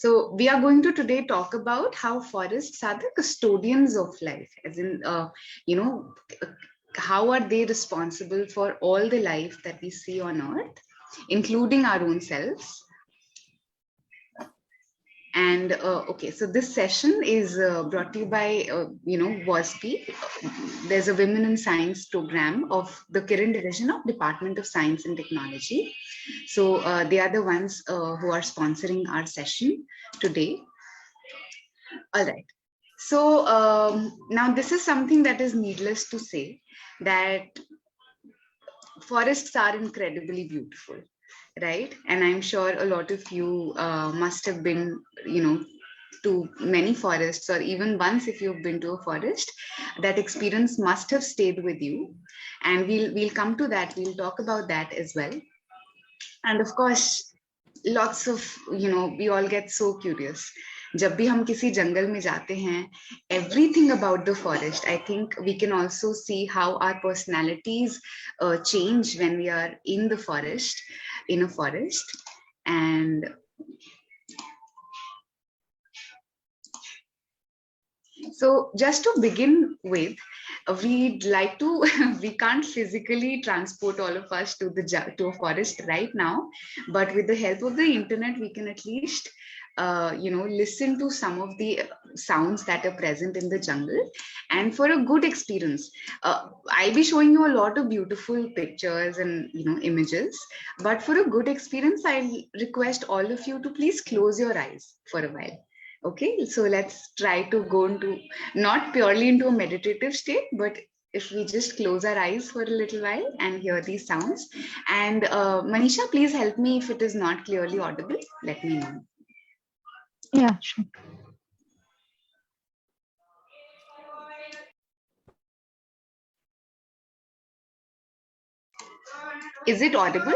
So we are going to today talk about how forests are the custodians of life, as in, you know, how are they responsible for all the life that we see on Earth, including our own selves. And okay, so this session is brought to you by, WASP. There's a Women in Science program of the Kiran Division of Department of Science and Technology. So they are the ones who are sponsoring our session today. All right. So now this is something that is needless to say, that forests are incredibly beautiful, right? And I'm sure a lot of you must have been, to many forests, or even once if you've been to a forest, that experience must have stayed with you. And we'll come to that. We'll talk about that as well. And of course, lots of, we all get so curious. जब भी हम किसी जंगल में जाते हैं, everything about the forest, I think we can also see how our personalities change when we are in a forest. And so just to begin with, we'd like to, we can't physically transport all of us to a forest right now, but with the help of the internet, we can at least, listen to some of the sounds that are present in the jungle. And for a good experience, I'll be showing you a lot of beautiful pictures and, images, but for a good experience, I'll request all of you to please close your eyes for a while. Okay, so let's try to go into not purely into a meditative state, but if we just close our eyes for a little while and hear these sounds. And Manisha, please help me if it is not clearly audible. Let me know. Yeah, sure. Is it audible?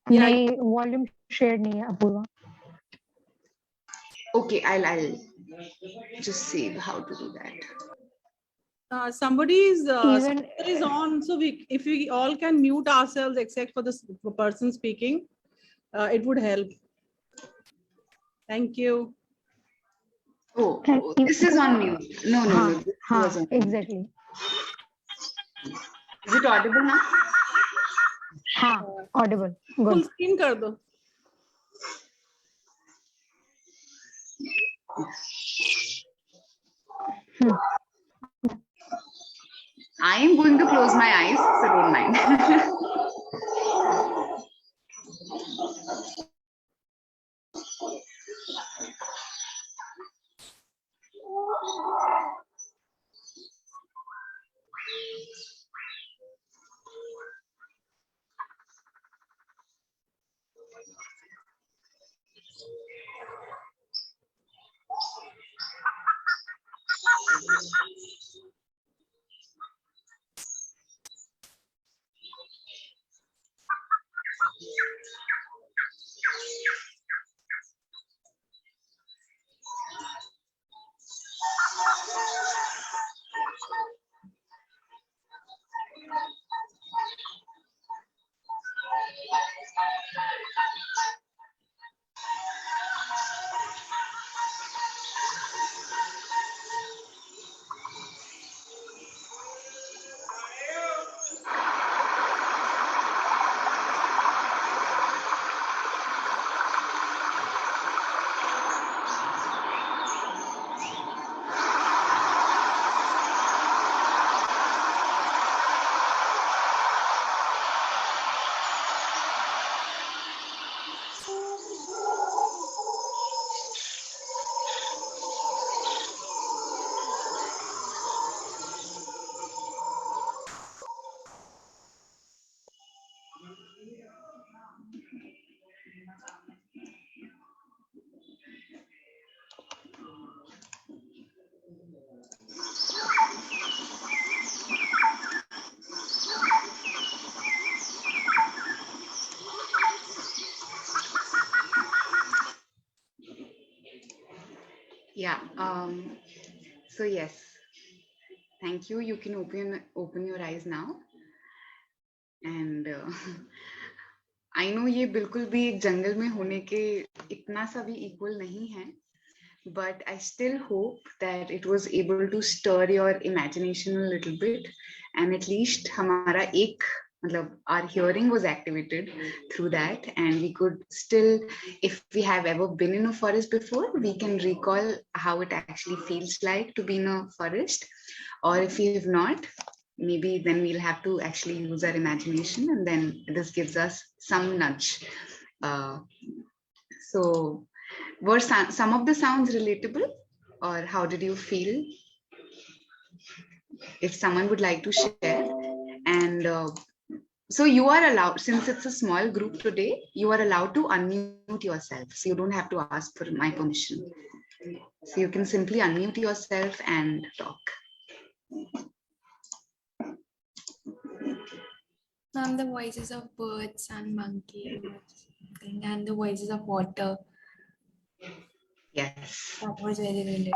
Yeah, volume shared नहीं है Apoorva. Okay, I'll just see how to do that. Somebody's is on, so if we all can mute ourselves except for the person speaking, it would help. Thank you. Oh, this is on mute. No. Exactly. Is it audible now? Audible. Good. Full screen kar do. I am going to close my eyes, so don't mind. Yeah. So yes, thank you. You can open your eyes now, and I know ये बिल्कुल भी एक जंगल में होने के इतना सा भी equal नहीं है, but I still hope that it was able to stir your imagination a little bit, and at least हमारा एक मतलब our hearing was activated through that, and we could still, if we have ever been in a forest before, we can recall how it actually feels like to be in a forest, or if we have not, maybe then we'll have to actually use our imagination, and then this gives us some nudge. So were some of the sounds relatable, or how did you feel? If someone would like to share. And so you are allowed, since it's a small group today, you are allowed to unmute yourself, so you don't have to ask for my permission. So you can simply unmute yourself and talk. The voices of birds and monkeys and the voices of water. Yes. That was very relatable.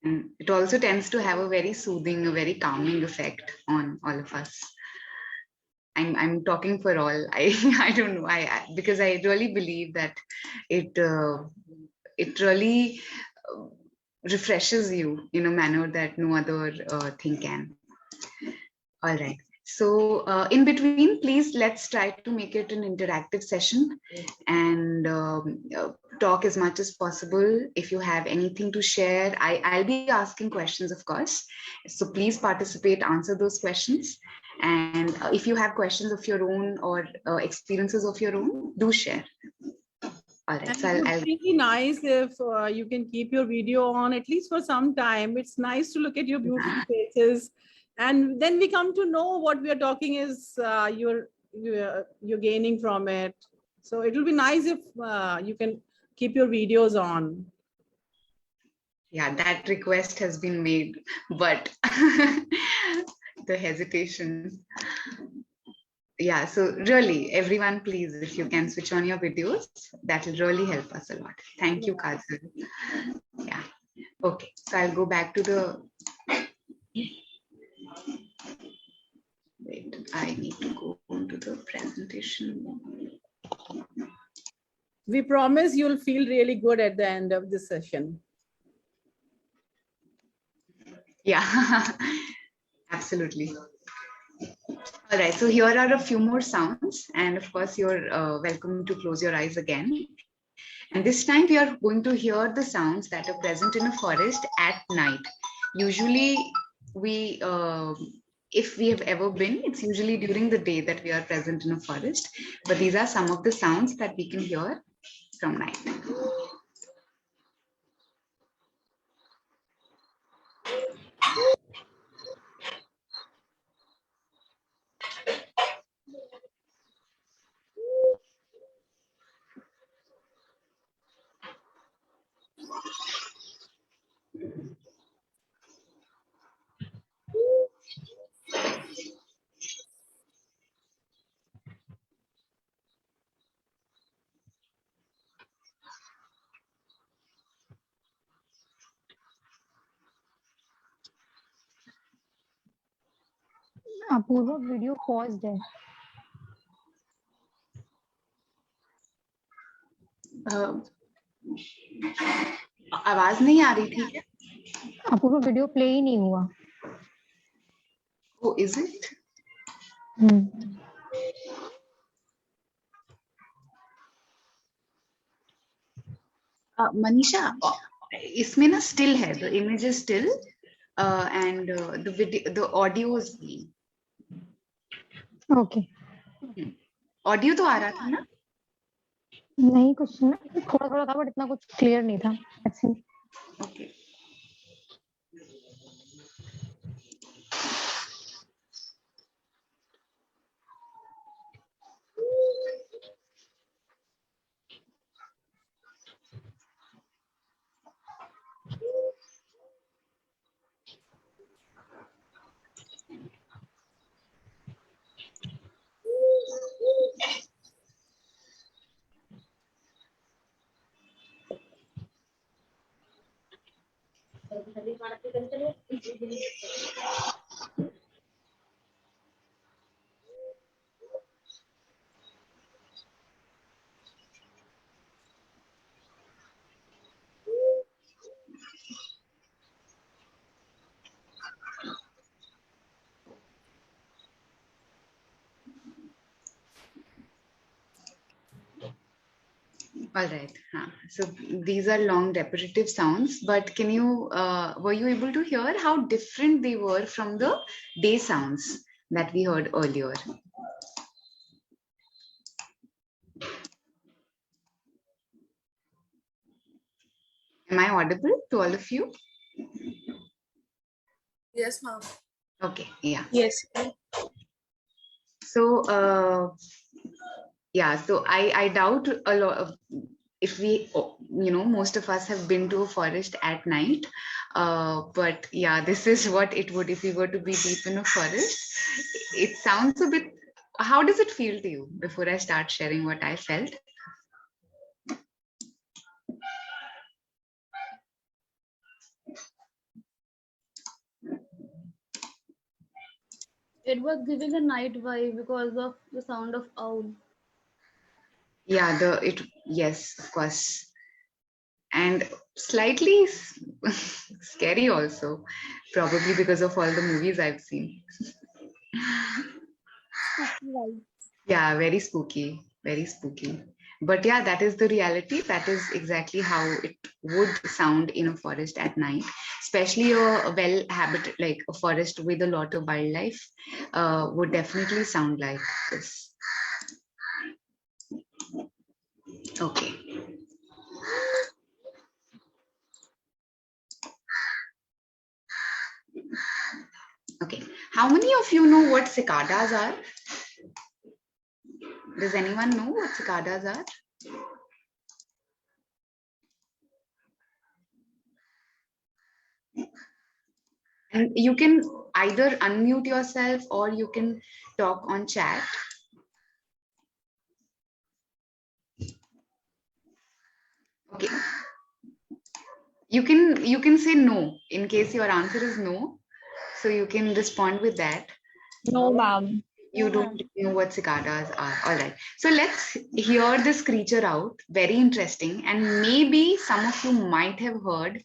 And it also tends to have a very soothing, a very calming effect on all of us. I'm talking for all. I don't know. Because I really believe that it really refreshes you in a manner that no other thing can. All right. So in between, please let's try to make it an interactive session and talk as much as possible. If you have anything to share, I'll be asking questions, of course. So please participate, answer those questions. And if you have questions of your own or experiences of your own, do share. All right. And So it would be nice if you can keep your video on at least for some time. It's nice to look at your beautiful faces, and then we come to know what we are talking is you're gaining from it. So it will be nice if you can keep your videos on. Yeah, that request has been made, but the hesitation. Yeah, so really, everyone, please, if you can switch on your videos, that will really help us a lot. Thank you, Kajal. Yeah. Okay, so I'll go back to the. Wait, I need to go into the presentation. We promise you'll feel really good at the end of the session. Yeah, absolutely. All right, so here are a few more sounds, and of course, you're welcome to close your eyes again. And this time we are going to hear the sounds that are present in a forest at night. Usually we, if we have ever been, it's usually during the day that we are present in a forest, but these are some of the sounds that we can hear from night. Apoorva video paused है. आवाज नहीं आ रही थी क्या? Apoorva video play ही नहीं हुआ. Oh, is it? Manisha, इसमें ना still है, the image is still and the video, the audio is playing. Okay. Audio तो आ रहा था ना? नहीं, कुछ थोड़ा थोड़ा था, बट इतना कुछ क्लियर नहीं था. Let's see. Okay. All right. So these are long repetitive sounds, but can you, were you able to hear how different they were from the day sounds that we heard earlier? Am I audible to all of you? Yes, ma'am. Okay, yeah. Yes. So, yeah, so I doubt a lot of, if we, most of us have been to a forest at night. But yeah, this is what it would, if we were to be deep in a forest. It sounds a bit, how does it feel to you before I start sharing what I felt? It was giving a night vibe because of the sound of owl. Yeah, yes, of course. And slightly scary also, probably because of all the movies I've seen. Right. Yeah, very spooky, very spooky. But yeah, that is the reality. That is exactly how it would sound in a forest at night, especially a well habited, like a forest with a lot of wildlife, would definitely sound like this. Okay. Okay. How many of you know what cicadas are? Does anyone know what cicadas are? And you can either unmute yourself or you can talk on chat. Okay. You can say no in case your answer is no. So you can respond with that. No, ma'am. You don't know what cicadas are. All right. So let's hear this creature out. Very interesting. And maybe some of you might have heard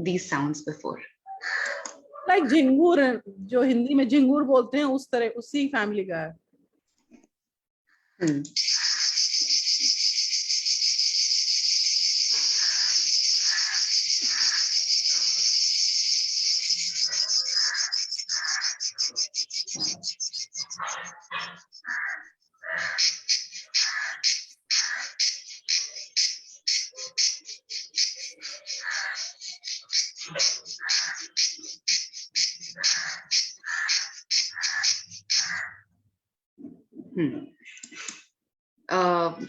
these sounds before. Like झिंगूर, जो हिंदी में झिंगूर बोलते हैं, उस तरह उसी family का है. Hmm.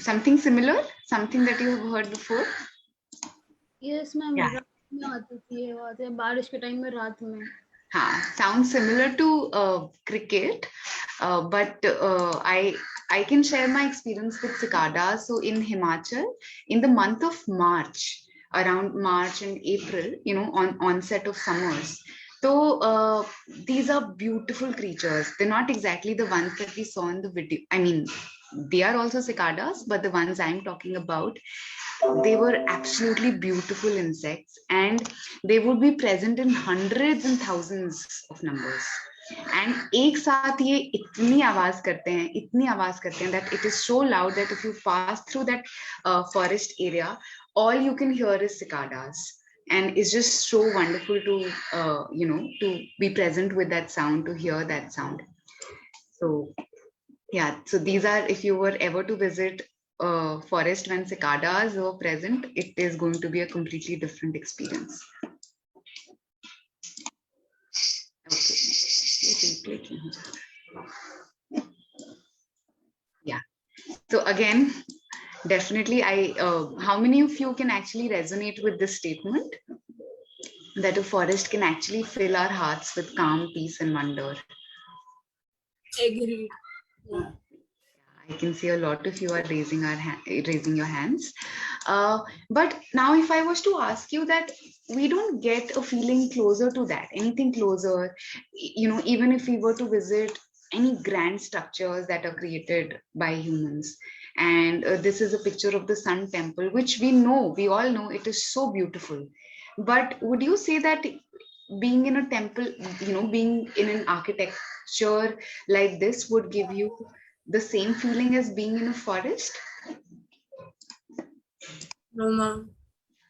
Something similar, something that you have heard before. Yes, ma'am. Yeah. रात में आती थी ये बातें, बारिश के टाइम में रात में. Sounds similar to cricket, but I can share my experience with cicadas. So in Himachal, in the month of March, around March and April, on onset of summers. So these are beautiful creatures. They're not exactly the ones that we saw in the video. I mean, they are also cicadas, but the ones I'm talking about, they were absolutely beautiful insects, and they would be present in hundreds and thousands of numbers. And एक साथ ये इतनी आवाज करते हैं that it is so loud that if you pass through that forest area, all you can hear is cicadas. And it's just so wonderful to to be present with that sound, to hear that sound. So yeah, so these are, if you were ever to visit a forest when cicadas were present, it is going to be a completely different experience. Okay. Yeah. So again, definitely, how many of you can actually resonate with this statement that a forest can actually fill our hearts with calm, peace, and wonder? Agreed. I can see a lot of you are raising your hands. But now, if I was to ask you that, we don't get a feeling closer to that, anything closer, even if we were to visit any grand structures that are created by humans. And this is a picture of the Sun Temple, which we all know it is so beautiful. But would you say that being in a temple, being in an architecture like this would give you the same feeling as being in a forest? No, ma'am.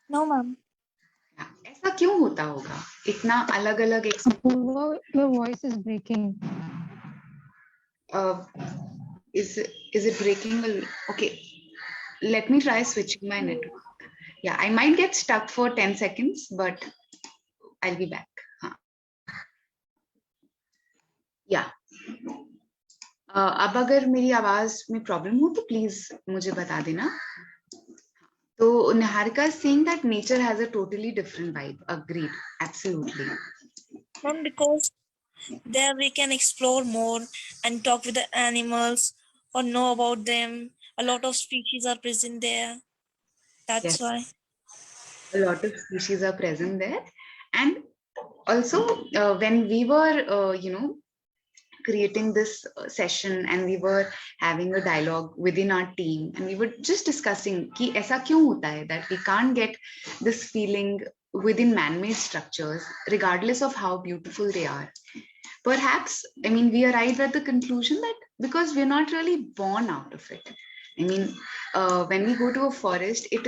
No, ma'am. ऐसा क्यों होता होगा? इतना अलग अलग Apurva, your voice is breaking. is it breaking? Okay, let me try switching my network. Yeah, I might get stuck for 10 seconds, but I'll be back. हाँ. Yeah. अब अगर मेरी आवाज में प्रॉब्लम हो तो प्लीज मुझे बता देना. So Niharika is saying that nature has a totally different vibe. Agreed. Absolutely. Ma'am, because there we can explore more and talk with the animals or know about them. A lot of species are present there. That's Yes. why. A lot of species are present there. And also when we were, creating this session and we were having a dialogue within our team and we were just discussing कि ऐसा क्यों होता है that we can't get this feeling within man-made structures regardless of how beautiful they are. Perhaps, I mean, we arrived at the conclusion that because we're not really born out of it. I mean, when we go to a forest, it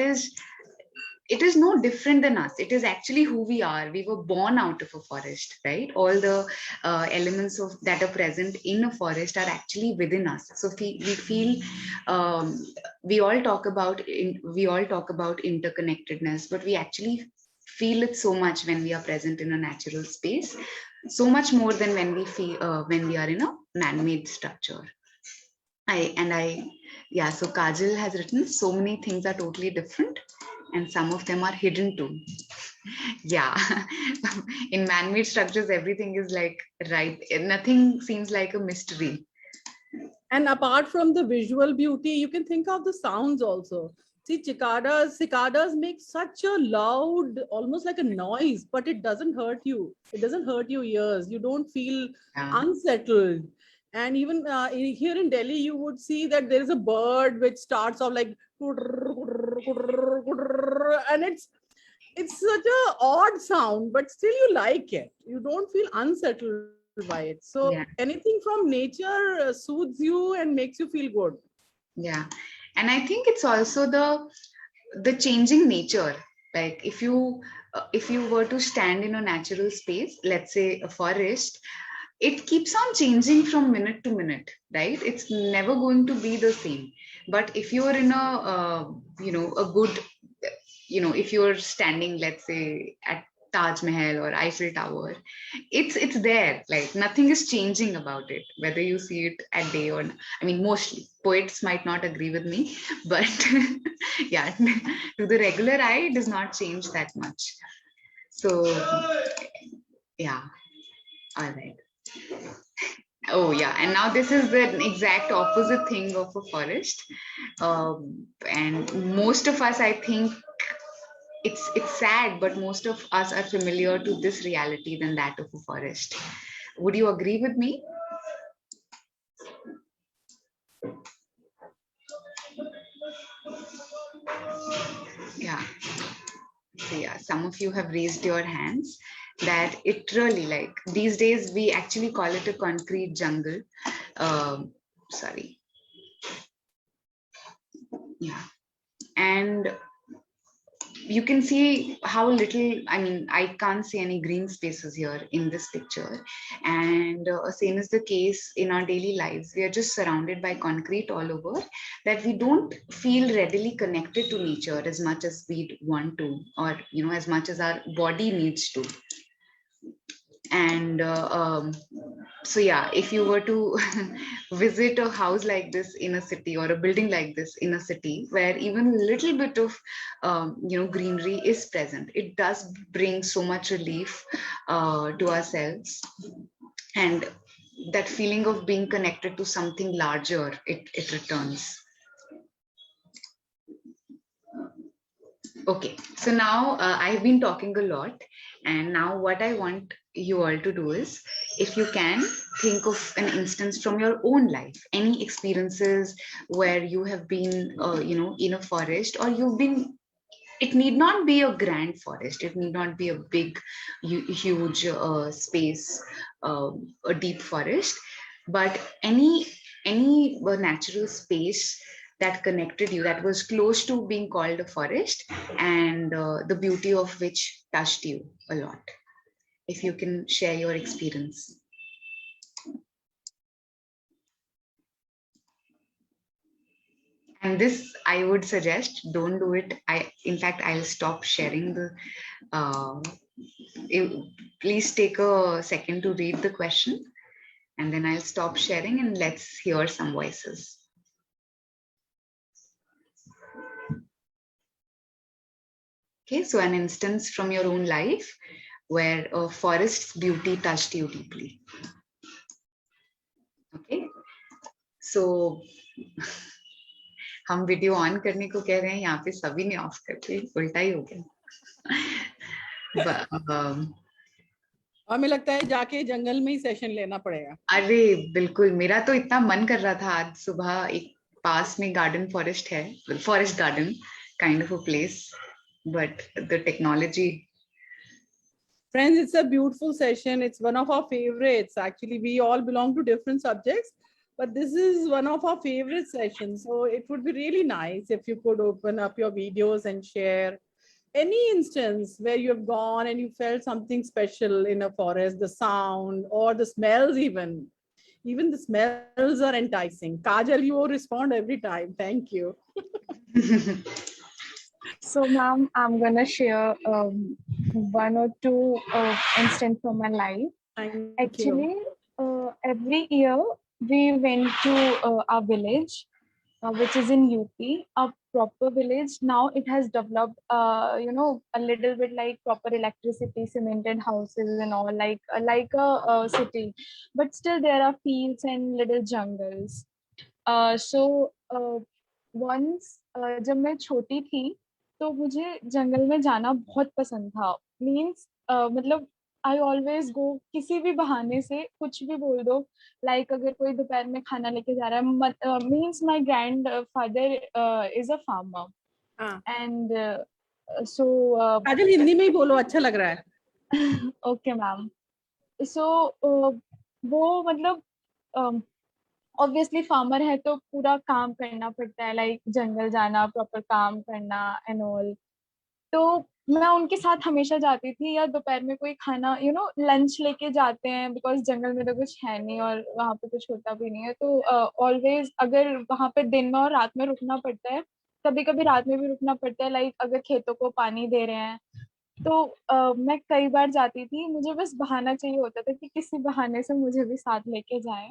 is no different than us. It is actually who we are. We were born out of a forest, right? All the elements of that are present in a forest are actually within us. So we feel we all talk about interconnectedness, but we actually feel it so much when we are present in a natural space, so much more than when we feel when we are in a man-made structure. Yeah, so Kajal has written so many things are totally different and some of them are hidden too. Yeah, in man-made structures, everything is like right. Nothing seems like a mystery. And apart from the visual beauty, you can think of the sounds also. See, cicadas make such a loud, almost like a noise, but it doesn't hurt you. It doesn't hurt your ears. You don't feel unsettled. And even here in Delhi, you would see that there is a bird which starts off like, and it's such a odd sound, but still you like it. You don't feel unsettled by it. So anything from nature soothes you and makes you feel good. Yeah, and I think it's also the changing nature. Like if you were to stand in a natural space, let's say a forest, it keeps on changing from minute to minute, right? It's never going to be the same. But if you're in a a good, if you're standing, let's say at Taj Mahal or Eiffel Tower, it's there. Like nothing is changing about it, whether you see it at day or not. I mean, mostly poets might not agree with me, but yeah, to the regular eye, it does not change that much. So yeah, all right. Oh yeah, and now this is the exact opposite thing of a forest, and most of us, I think, it's sad, but most of us are familiar to this reality than that of a forest. Would you agree with me? Yeah. So yeah, some of you have raised your hands that it really, like these days we actually call it a concrete jungle. Sorry. Yeah. And you can see how little, I mean, I can't see any green spaces here in this picture. And same is the case in our daily lives. We are just surrounded by concrete all over, that we don't feel readily connected to nature as much as we'd want to, or, as much as our body needs to. And so yeah, if you were to visit a house like this in a city, or a building like this in a city where even a little bit of greenery is present, it does bring so much relief to ourselves, and that feeling of being connected to something larger, it returns. Okay, so now I've been talking a lot, and now what I want you all to do is, if you can, think of an instance from your own life, any experiences where you have been, in a forest, or you've been. It need not be a grand forest. It need not be a big, huge space, a deep forest, but any natural space that connected you, that was close to being called a forest, and the beauty of which touched you a lot? If you can share your experience. And this, I would suggest, don't do it. In fact, I'll stop sharing the. Please take a second to read the question, and then I'll stop sharing and let's hear some voices. Okay, so an instance from your own life where a forest's beauty touched you deeply. Okay, so हम video on करने को कह रहे हैं, यहाँ पे सभी ने ऑफ करके उल्टा ही हो गया. हमें लगता है जाके जंगल में ही सेशन लेना पड़ेगा. अरे बिल्कुल, मेरा तो इतना मन कर रहा था आज सुबह. एक पास में गार्डन फॉरेस्ट है, forest garden kind of a place, but the technology. Friends, it's a beautiful session. It's one of our favorites. Actually, we all belong to different subjects, but this is one of our favorite sessions. So it would be really nice if you could open up your videos and share any instance where you have gone and you felt something special in a forest, the sound or the smells even. Even the smells are enticing. Kajal, you respond every time. Thank you. So, ma'am, I'm gonna share one or two instances from my life. Actually, every year we went to our village, which is in UP, a proper village. Now it has developed, you know, a little bit like proper electricity, cemented houses and all, like a city. But still there are fields and little jungles. So once जब मैं छोटी थी तो मुझे जंगल में जाना बहुत पसंद था. मीन्स मतलब आई ऑलवेज गो, किसी भी बहाने से कुछ भी बोल दो. लाइक अगर कोई दोपहर में खाना लेके जा रहा है, means my grandfather is a farmer and so. Kajal, Hindi में ही बोलो, अच्छा लग रहा है. Okay ma'am. सो वो मतलब ऑब्वियसली फार्मर है तो पूरा काम करना पड़ता है, लाइक जंगल जाना, प्रॉपर काम करना एंड ऑल. तो मैं उनके साथ हमेशा जाती थी, या दोपहर में कोई खाना लंच लेके जाते हैं, बिकॉज जंगल में तो कुछ है नहीं और वहाँ पे कुछ होता भी नहीं है. तो ऑलवेज अगर वहाँ पे दिन में और रात में रुकना पड़ता है, कभी कभी रात में भी रुकना पड़ता है, लाइक अगर खेतों को पानी दे रहे हैं. तो मैं कई बार जाती थी. मुझे बस बहाना चाहिए होता था कि किसी बहाने से मुझे भी साथ लेके जाएं.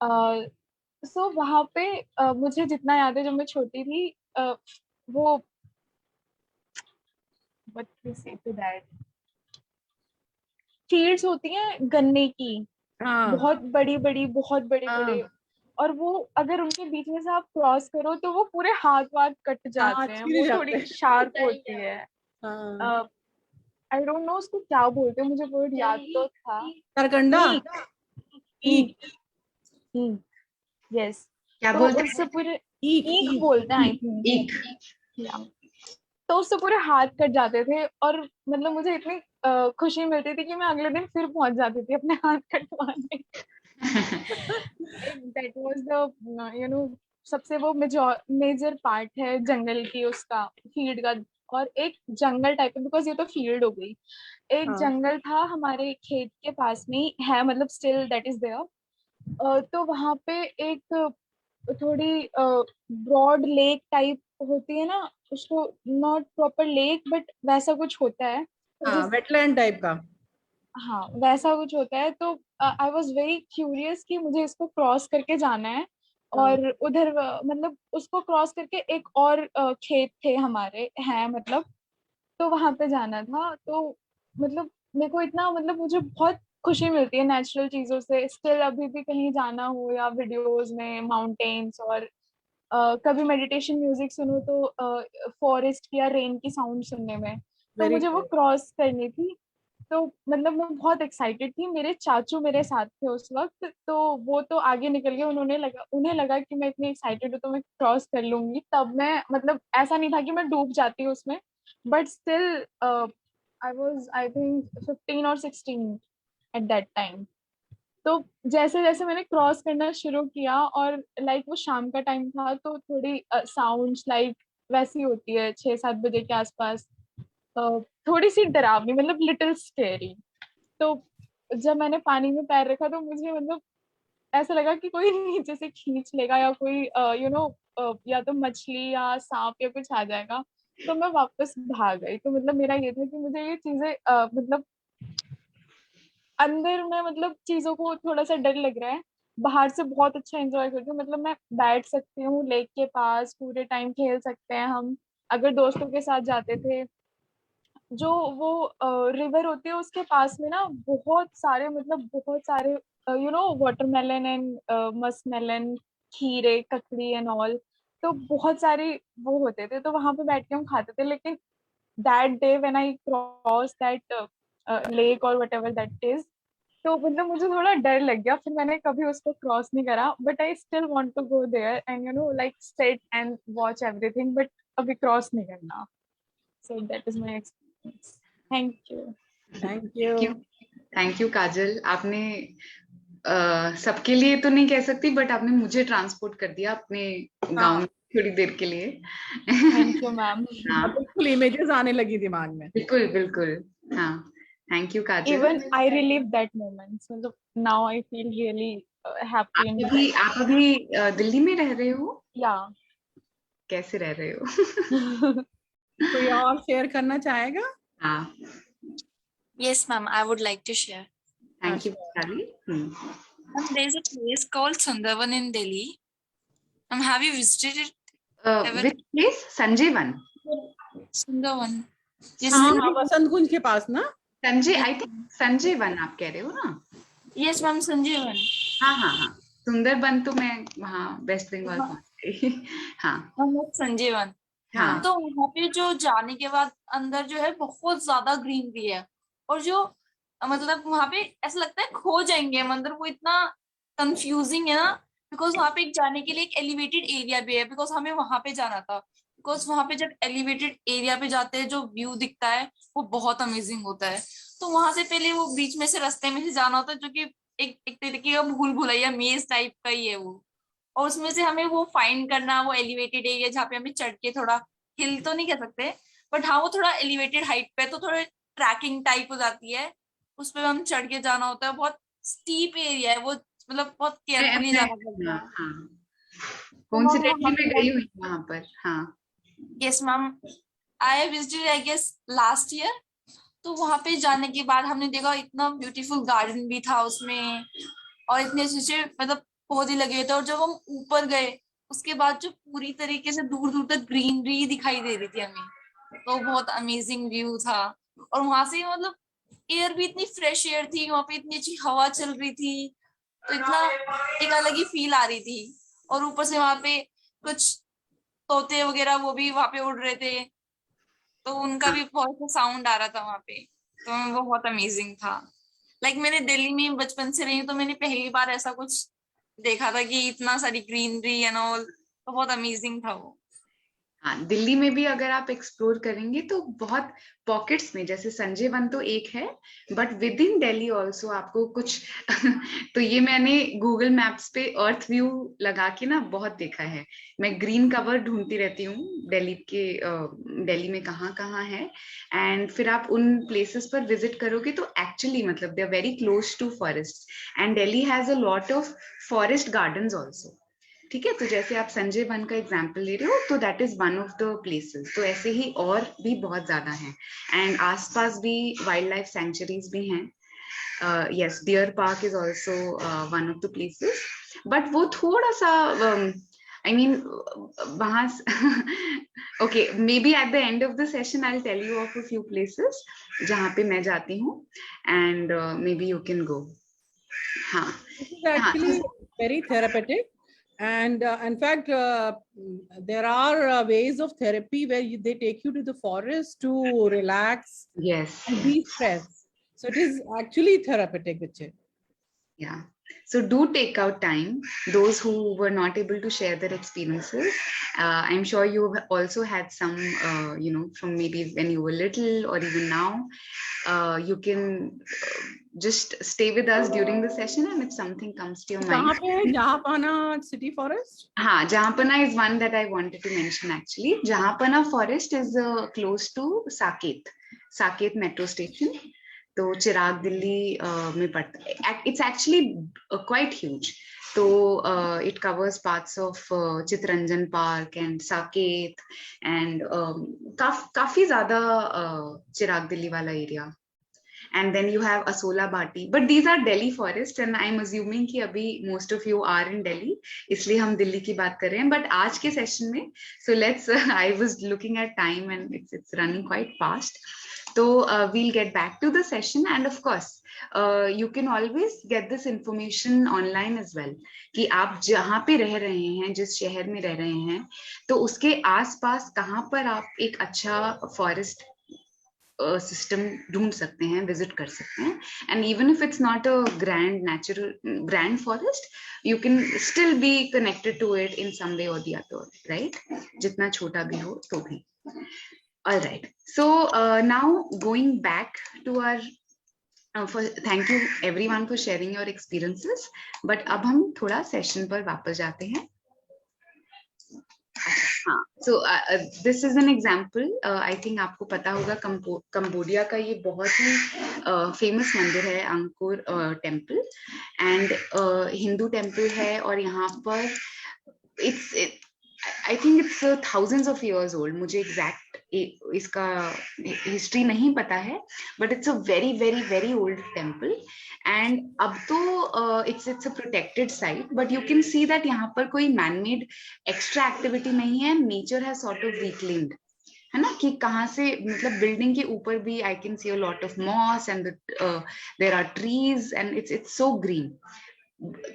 सो वहाँ पे मुझे जितना याद है, जब मैं छोटी थी, वो फील्ड्स होती हैं गन्ने की, बहुत बड़ी बड़ी, और वो अगर उनके बीच में से आप क्रॉस करो तो वो पूरे हाथ कट जाते हैं. वो थोड़ी शार्प होती है. आई डोंट नो उसको क्या बोलते हैं, मुझे वर्ड याद तो था. करकंडा. यस, क्या तो बोलते उससे पूरे ईख बोलते हैं आई थिंक. तो उससे पूरे हाथ कट जाते थे, और मतलब मुझे इतनी खुशी मिलती थी कि मैं अगले दिन फिर पहुंच जाती थी अपने हाथ कटवाने. दैट वाज द सबसे वो मेजर पार्ट है जंगल की, उसका फील्ड का. और एक जंगल टाइप है, बिकॉज ये तो फील्ड हो गई. एक जंगल था हमारे खेत के पास में ही है, मतलब स्टिल दैट इज देयर. तो वहां पे एक थोड़ी ब्रॉड लेक टाइप होती है ना, उसको नॉट प्रॉपर लेक बट वैसा कुछ होता है. वेटलैंड टाइप का. हाँ, वैसा कुछ होता है. तो आई वाज वेरी क्यूरियस कि मुझे इसको क्रॉस करके जाना है. और उधर मतलब उसको क्रॉस करके एक और खेत थे हमारे हैं, मतलब तो वहां पे जाना था. तो मतलब मेरे को इतना, मतलब मुझे बहुत खुशी मिलती है नेचुरल चीजों से. स्टिल अभी भी कहीं जाना हो या वीडियोस में माउंटेन्स, और कभी मेडिटेशन म्यूजिक सुनो तो फॉरेस्ट की या रेन की साउंड सुनने में, तो मुझे वो क्रॉस करनी थी. तो मतलब मैं बहुत एक्साइटेड थी. मेरे चाचू मेरे साथ थे उस वक्त, तो वो तो आगे निकल गए. उन्हें लगा कि मैं इतनी एक्साइटेड हूँ तो मैं क्रॉस कर लूंगी. तब मैं, मतलब ऐसा नहीं था कि मैं डूब जाती हूँ उसमें, but still I was, I think 15 or 16 at that time. तो जैसे जैसे मैंने क्रॉस करना शुरू किया और लाइक वो शाम का टाइम था, तो थोड़ी साउंड्स लाइक वैसी होती है 6-7 बजे के आसपास, थोड़ी सी डरावनी, मतलब लिटिल स्केरी। तो जब मैंने पानी में पैर रखा तो मुझे मतलब ऐसा लगा कि कोई नीचे से खींच लेगा, या कोई या तो मछली या सांप या कुछ आ जाएगा। तो मैं वापस भाग गई। तो मतलब मेरा ये था कि मुझे ये चीजें मतलब अंदर में मतलब चीजों को थोड़ा सा डर लग रहा है, बाहर से बहुत अच्छा एंजॉय करती हूँ। मतलब मैं बैठ सकती हूँ लेक के पास, पूरे टाइम खेल सकते हैं हम। अगर दोस्तों के साथ जाते थे, जो वो रिवर होती है उसके पास में ना बहुत सारे, मतलब बहुत सारे वाटरमेलन एंड मस्कमेलन, खीरे, ककड़ी एंड ऑल। तो बहुत सारे वो होते थे, तो वहां पे बैठ के हम खाते थे। लेकिन that day when I cross that lake और वट एवर दैट इज, तो मतलब मुझे थोड़ा डर लग गया। फिर मैंने कभी उसको क्रॉस नहीं करा, but I still want to go there and like sit and watch everything, but अभी क्रॉस नहीं करना। So that is my experience. Thank you. Thank thank you, you. Thank you Kajal. आपने सबके लिए तो नहीं कह सकती, बट आपने मुझे ट्रांसपोर्ट कर दिया अपने गांव में थोड़ी देर के लिए। Thank you ma'am. हाँ, अब बिल्कुल इमेजेस आने लगी दिमाग में। बिल्कुल बिल्कुल। हाँ, thank you Kajal. Even I relive that moments, मतलब now I feel really happy and आप अभी दिल्ली में रह रहे हो? या कैसे रह रहे हो? कोई और शेयर करना चाहेगा? हाँ, Yes, ma'am, I would like to share. Thank you अच्छा। Vaishali. There's a place called Sundarban in Delhi. Have you visited it ever? Which place? Sanjay one? Sundarban. Yes, हाँ ma'am. हाँ, वसंत कुंज के पास ना? Sanjay, Yes, I think Sanjay one आप कह रहे हो ना? yes, ma'am. Sanjeevan. हाँ हाँ हाँ, सुंदरबन तो मैं वहाँ वेस्ट बंगाल हाँ, पहुंच गई। हाँ संजीवन। हाँ तो वहां पे जो जाने के बाद अंदर जो है बहुत ज्यादा ग्रीनरी है, और जो मतलब वहां पे ऐसा लगता है खो जाएंगे हम अंदर, वो इतना कंफ्यूजिंग है ना। बिकॉज वहां पे जाने के लिए एक एलिवेटेड एरिया भी है, बिकॉज हमें वहां पे जाना था। बिकॉज वहां पे जब एलिवेटेड एरिया पे जाते हैं जो व्यू दिखता है वो बहुत अमेजिंग होता है। तो वहां से पहले वो बीच में से रास्ते में से जाना होता है, जो कि एक तरीके का भूल भुलैया मेज टाइप का ही है वो। और उसमें से हमें वो फाइंड करना, वो एलिवेटेड एरिया जहाँ पे हमें चढ़ के थोड़ा, हिल तो नहीं कह सकते, बट हाँ वो थोड़ा एलिवेटेड हाइट पे, तो थोड़ा ट्रैकिंग टाइप हो जाती है। उस पे हम चढ़ के जाना होता है, बहुत स्टीप एरिया है वो, मतलब बहुत केयरफुली मैं जाना पड़ता हाँ है। हाँ, तो हम कोइंसिडेंटली वहां मैं पे गई हुई हूँ वहां पर। हाँ yes ma'am, I visited I guess last year. तो वहां पे जाने के बाद हमने देखा इतना ब्यूटीफुल गार्डन भी था उसमें, और इतने अच्छे मतलब पौधे लगे हुए थे। और जब हम ऊपर गए उसके बाद जो पूरी तरीके से दूर दूर तक ग्रीनरी दिखाई दे रही थी हमें, तो बहुत अमेजिंग व्यू था। और वहां से मतलब एयर भी इतनी फ्रेश एयर थी, वहां पे इतनी अच्छी हवा चल रही थी, तो इतना एक अलग ही फील आ रही थी। और ऊपर से वहां पे कुछ तोते वगैरह वो भी वहां पे उड़ रहे थे, तो उनका हाँ भी बहुत साउंड आ रहा था वहां पे। तो वो बहुत अमेजिंग था। लाइक मैंने दिल्ली में बचपन से रही हूँ, तो मैंने पहली बार ऐसा कुछ देखा था कि इतना सारी ग्रीनरी एंड ऑल, तो बहुत अमेजिंग था वो। हाँ, दिल्ली में भी अगर आप एक्सप्लोर करेंगे तो बहुत पॉकेट्स में, जैसे संजय वन तो एक है, but with in Delhi also आपको कुछ तो ये मैंने गूगल मैप्स पे अर्थ व्यू लगा के ना बहुत देखा है। मैं ग्रीन कवर ढूंढती रहती हूँ दिल्ली के, दिल्ली में कहाँ कहाँ है। एंड फिर आप उन प्लेसेस पर विजिट करोगे तो एक्चुअली मतलब they are very close to forest, and Delhi has a lot of forest gardens also. ठीक है, तो जैसे आप संजय वन का एग्जाम्पल ले रहे हो तो that is one of the places. तो ऐसे ही और भी बहुत ज्यादा हैं, एंड आसपास भी वाइल्ड लाइफ सेंचुरीज भी हैं। Yes, deer park is also one of the places, but वो थोड़ा सा आई मीन वहां okay, maybe at the end of the session I will tell you of a few places जहाँ पे मैं जाती हूँ, and maybe you can go. हाँ This is हाँ actually very therapeutic. And in fact, there are ways of therapy where they take you to the forest to relax yes and de-stress. So it is actually therapeutic, Vichit. Yeah. So do take out time. Those who were not able to share their experiences, I'm sure you have also had some, from maybe when you were little or even now. You can just stay with us during the session, and if something comes to your कहाँ mind. पे है जहापना city forest? हाँ, Jahapana is one that I wanted to mention actually. Jahapana forest is close to Saket metro station. तो चिराग दिल्ली में पड़ता है. It's actually quite huge. So it covers parts of Chitranjan Park and Saket and काफी ज़्यादा चिराग दिल्ली वाला area. And then you have Asola Bhati, but these are Delhi forests, and I'm assuming कि अभी most of you are in Delhi, इसलिए हम दिल्ली की बात कर रहे हैं. But आज के session में, so let's I was looking at time and it's running quite fast. So we'll get back to the session, and of course you can always get this information online as well कि आप जहाँ पे रह रहे हैं, जिस शहर में रह रहे हैं, तो उसके आसपास कहाँ पर आप एक अच्छा forest सिस्टम ढूंढ सकते हैं, विजिट कर सकते हैं. And even if it's not a grand forest, you can still be connected to it in some way or the other, right? जितना छोटा भी हो तो भी. Alright, so now going back to our thank you everyone for sharing your experiences. But अब हम थोड़ा session पर वापस जाते हैं. हाँ, so this is an example. I think आपको पता होगा कंबोडिया का ये बहुत ही फेमस मंदिर है, Angkor temple, and Hindu temple है. और यहाँ पर I think it's thousands of years old. मुझे एग्जैक्ट इसका हिस्ट्री नहीं पता है, but it's a very very very old temple. And अब तो it's a protected site, but you can see that यहाँ पर कोई man-made extra activity नहीं है. Nature has sort of reclaimed, है ना, कि कहाँ से, मतलब बिल्डिंग के ऊपर भी I can see a lot of moss and there are trees and it's so green.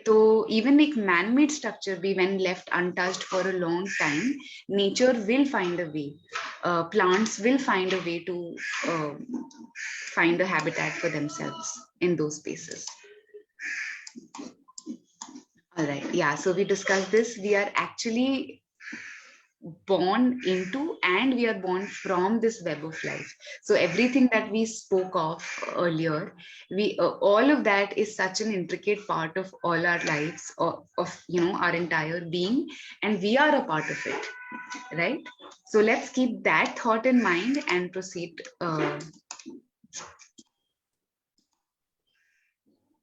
तो even एक man-made structure भी when left untouched for a long time, nature will find a way. Plants will find a way to find a habitat for themselves in those spaces. All right, yeah, so we discussed this. We are actually born into and we are born from this web of life. So everything that we spoke of earlier, we all of that is such an intricate part of all our lives, of our entire being, and we are a part of it, right? So let's keep that thought in mind and proceed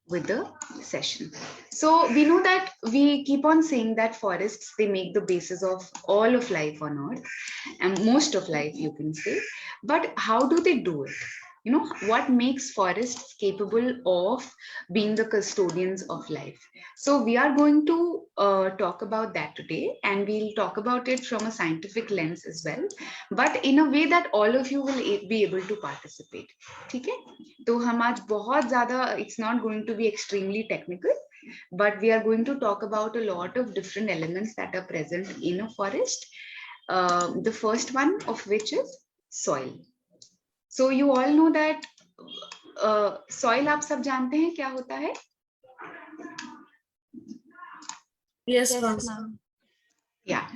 with the session. So we know that we keep on saying that forests, they make the basis of all of life on earth, and most of life, you can say. But how do they do it? What makes forests capable of being the custodians of life? So we are going to talk about that today, and we'll talk about it from a scientific lens as well, but in a way that all of you will be able to participate. ठीक है? तो हम आज बहुत ज़्यादा, it's not going to be extremely technical, but we are going to talk about a lot of different elements that are present in a forest. The first one of which is soil. So you all know that soil, आप सब जानते हैं क्या होता है? Yes, ma'am. Yeah.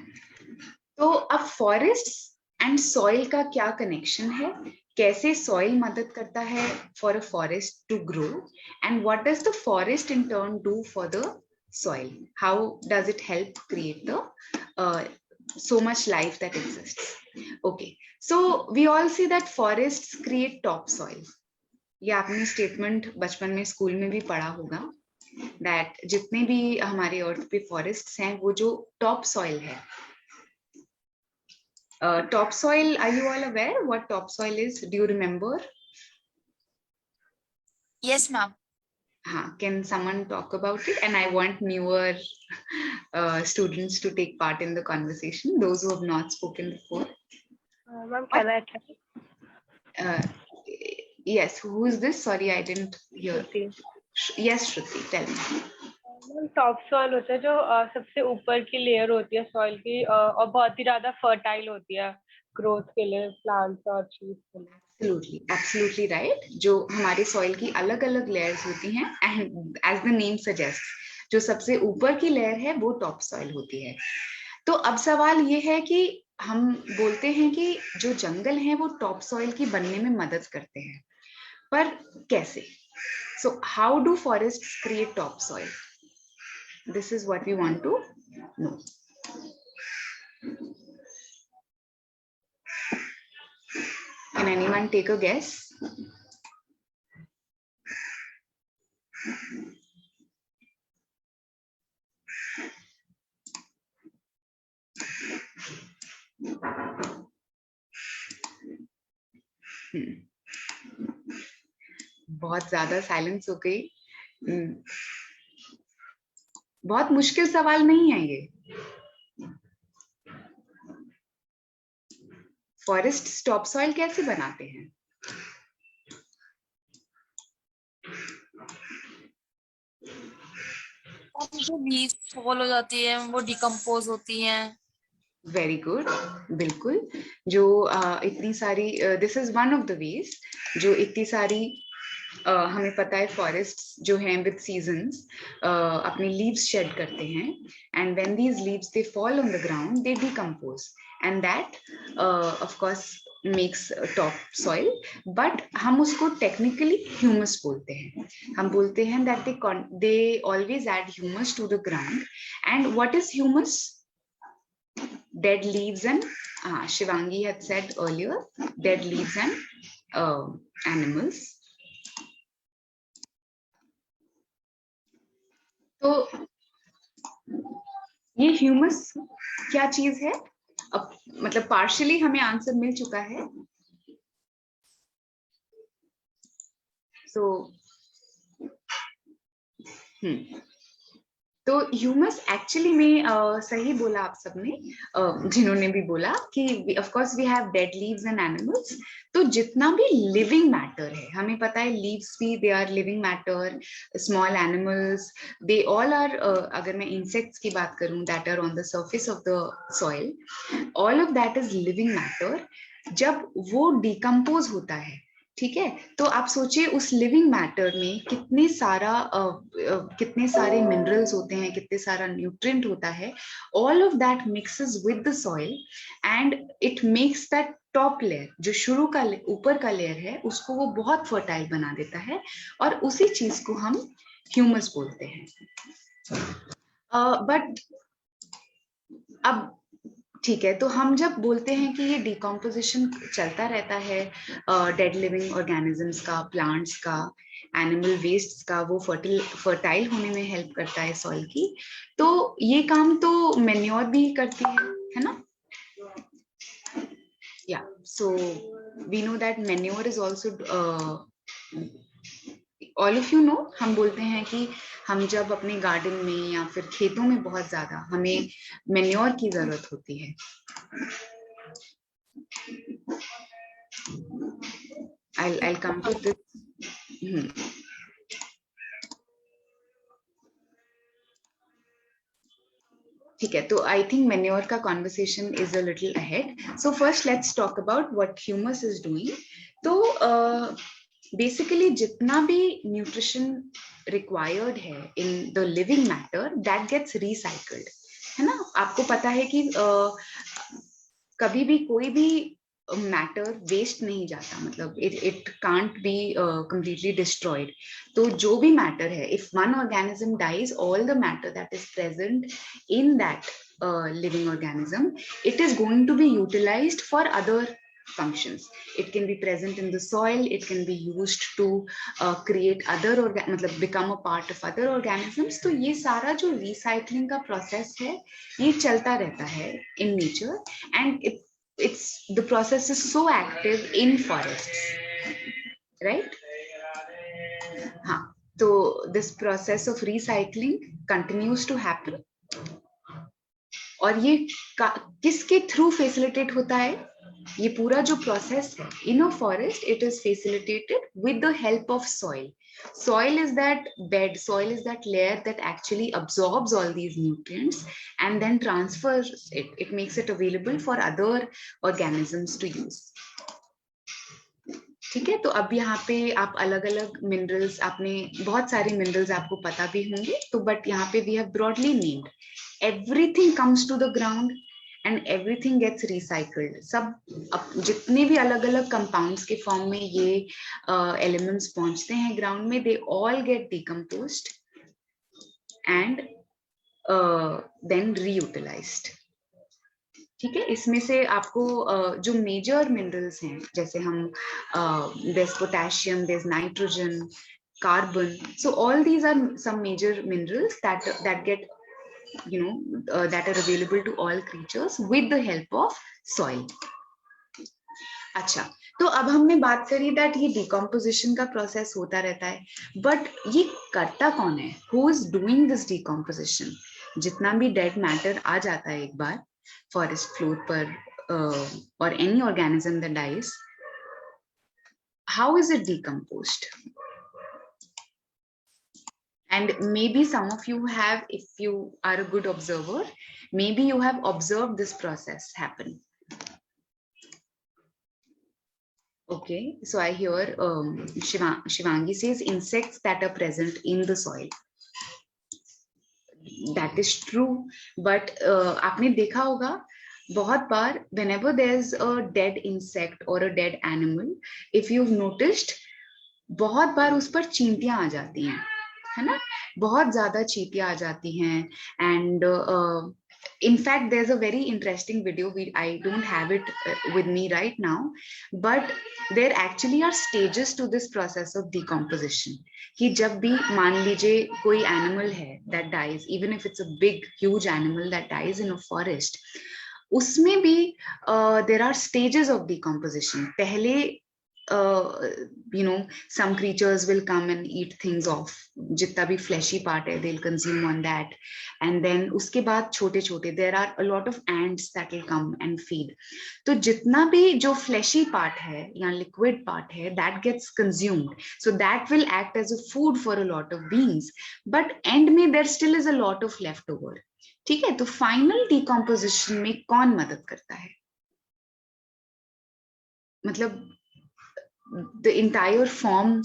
तो अब forests and soil का क्या connection है? कैसे soil मदद करता है for a forest to grow? And what does the forest in turn do for the soil? How does it help create the so much life that exists? Okay, so we all see that forests create topsoil. ये आपने statement बचपन में school में भी पढ़ा होगा, that जितने भी हमारे अर्थ पे forests हैं, वो जो topsoil है. Topsoil, are you all aware what topsoil is? Do you remember? Yes, ma'am. Can someone talk about it? And I want newer students to take part in the conversation, those who have not spoken before. Ma'am, can I try? Yes, who is this? Sorry, I didn't hear. Shruti. Yes, Shruti, tell me. Top soil होता है जो सबसे ऊपर की layer होती है soil की, और बहुत ही ज्यादा फर्टाइल होती है ग्रोथ के लिए, प्लांट्स और ट्रीज के लिए. Absolutely right. जो हमारे सॉइल की अलग अलग लेयर्स होती हैं, and as the name suggests, जो सबसे ऊपर की लेयर है वो टॉप सॉइल होती है. तो अब सवाल ये है कि हम बोलते हैं कि जो जंगल हैं वो टॉप सॉइल की बनने में मदद करते हैं, पर कैसे? So how do forests create topsoil? This is what we want to know. Can anyone take a guess? बहुत ज्यादा साइलेंस हो गई. बहुत मुश्किल सवाल नहीं है ये. फॉरेस्ट टॉपसॉइल कैसे बनाते हैं? जो लीव्स फॉल हो जाती है वो डिकम्पोज होती हैं. Very good. बिल्कुल. जो इतनी सारी, this is one of the ways, जो इतनी सारी हमें पता है फॉरेस्ट जो हैं विद सीजन्स अपने लीव्स शेड करते हैं, and when these leaves they fall on the ground they decompose, and that of course makes top soil. But हम उसको टेक्निकली ह्यूमस बोलते हैं. हम बोलते हैं that they always add humus to the ground. And what is humus? Dead leaves and Shivangi had said earlier, dead leaves and animals. तो ये humus क्या चीज है? अब मतलब पार्शियली हमें आंसर मिल चुका है. So तो ह्यूमस एक्चुअली में सही बोला आप सबने, जिन्होंने भी बोला कि of course we have dead leaves and animals. तो जितना भी लिविंग मैटर है, हमें पता है लीव्स भी they are living matter, small animals they all are, अगर मैं इंसेक्ट्स की बात करूं that are on the surface of the soil, all of that is living matter. जब वो डिकम्पोज होता है, ठीक है, तो आप सोचिए उस लिविंग मैटर में कितने सारे मिनरल्स होते हैं, कितने सारा न्यूट्रिएंट होता है. All of that mixes with the soil and it makes that top layer, जो शुरू का ऊपर का लेयर है, उसको वो बहुत फर्टाइल बना देता है, और उसी चीज को हम ह्यूमस बोलते हैं. बट अब ठीक है, तो हम जब बोलते हैं कि ये डिकम्पोजिशन चलता रहता है डेड लिविंग ऑर्गेनिजम्स का, प्लांट्स का, एनिमल वेस्ट का, वो फर्टाइल होने में हेल्प करता है सॉइल की, तो ये काम तो मैन्योर भी करती है ना? या so we know that manure is also, all of you know, हम बोलते हैं कि हम जब अपने गार्डन में या फिर खेतों में बहुत ज्यादा हमें मैन्योर की जरूरत होती है. I'll come to this. ठीक है, तो आई थिंक मैन्योर का conversation is a little ahead. So first let's talk about what humus is doing. तो बेसिकली जितना भी न्यूट्रिशन रिक्वायर्ड है in the living matter, that gets recycled, है ना? आपको पता है कि कभी भी कोई भी मैटर वेस्ट नहीं जाता, मतलब it can't be completely destroyed. तो जो भी मैटर है, if one organism dies, all the matter that is present in that living organism, it is going to be utilized for other functions. It can be present in the soil, it can be used to create other मतलब become a part of other organisms. तो ये सारा जो recycling का process है, ये चलता रहता है in nature, and it's the process is so active in forests, right? हाँ, तो this process of recycling continues to happen. और ये किसके थ्रू फैसिलिटेट होता है? ये पूरा जो प्रोसेस है in a forest, it is facilitated with the help of soil. Soil is that bed, soil is that layer that actually absorbs all these nutrients and then transfers it. It makes it available for other organisms to use. ठीक है, तो अब यहाँ पे आप अलग अलग minerals, आपने बहुत सारे मिनरल्स आपको पता भी होंगे, तो बट यहाँ पे we have broadly named. Everything comes to the ground and everything gets recycled. सब जितने भी अलग अलग compounds के form में ये elements पहुंचते हैं ground में, they all get decomposed and then reutilized. ठीक है, इसमें से आपको जो मेजर मिनरल्स हैं, जैसे हम there's potassium, there's nitrogen, carbon, so all these are some major minerals that get that are available to all creatures with the help of soil. अच्छा, तो अब हमने बात करी that ये decomposition का process होता रहता है, but ये करता कौन है? Who is doing this decomposition? जितना भी dead matter आ जाता है एक बार forest floor पर or any organism that dies, how is it decomposed? And maybe some of you have, if you are a good observer, maybe you have observed this process happen. Okay, so I hear Shivangi says insects that are present in the soil. That is true, but आपने देखा होगा बहुत बार whenever there's a dead insect or a dead animal, if you've noticed, बहुत बार उस पर चींटियां आ जाती हैं, है ना? बहुत ज्यादा चींटियां आ जाती हैं, and in fact there's a very interesting video, I don't have it with me right now, but there actually are stages to this process of decomposition. कि जब भी मान लीजिए कोई animal है that dies, even if it's a big huge animal that dies in a forest, उसमें भी there are stages of decomposition. पहले some creatures will come and eat things off, जितना भी fleshy part है they'll consume on that, and then उसके बाद छोटे छोटे there are a lot of ants that will come and feed. तो जितना भी जो fleshy part है या liquid part है that gets consumed, so that will act as a food for a lot of beings, but end में there still is a lot of leftover. ठीक है, तो final decomposition में कौन मदद करता है? मतलब the entire form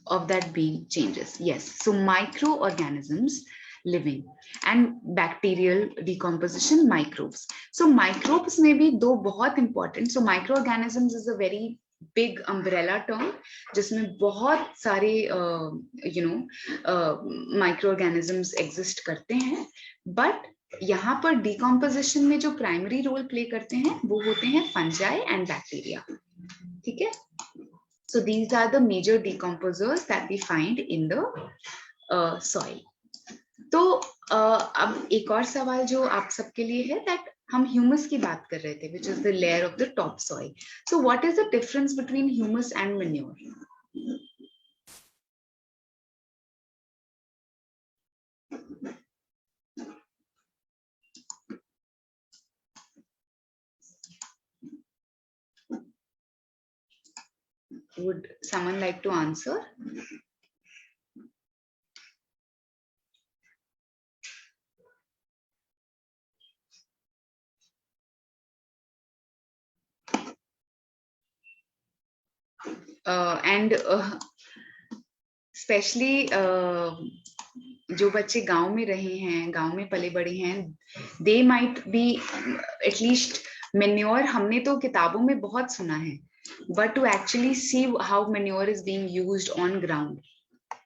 of that being changes. Yes, so microorganisms living and bacterial decomposition, microbes. So microbes may be दो बहुत important. So microorganisms is a very big umbrella term जिसमें बहुत सारे microorganisms exist करते हैं, but यहाँ पर decomposition में जो primary role play करते हैं वो होते हैं fungi and bacteria. ठीक है? So these are the major decomposers that we find in the soil. तो अब एक और सवाल जो आप सबके लिए है, that हम humus की बात कर रहे थे, which is the layer of the topsoil. So what is the difference between humus and manure? Would someone like to answer? And especially जो बच्चे गांव में रहे हैं, गांव में पले बड़े हैं, they might be at least manure हमने तो किताबों में बहुत सुना है, but to actually see how manure is being used on ground,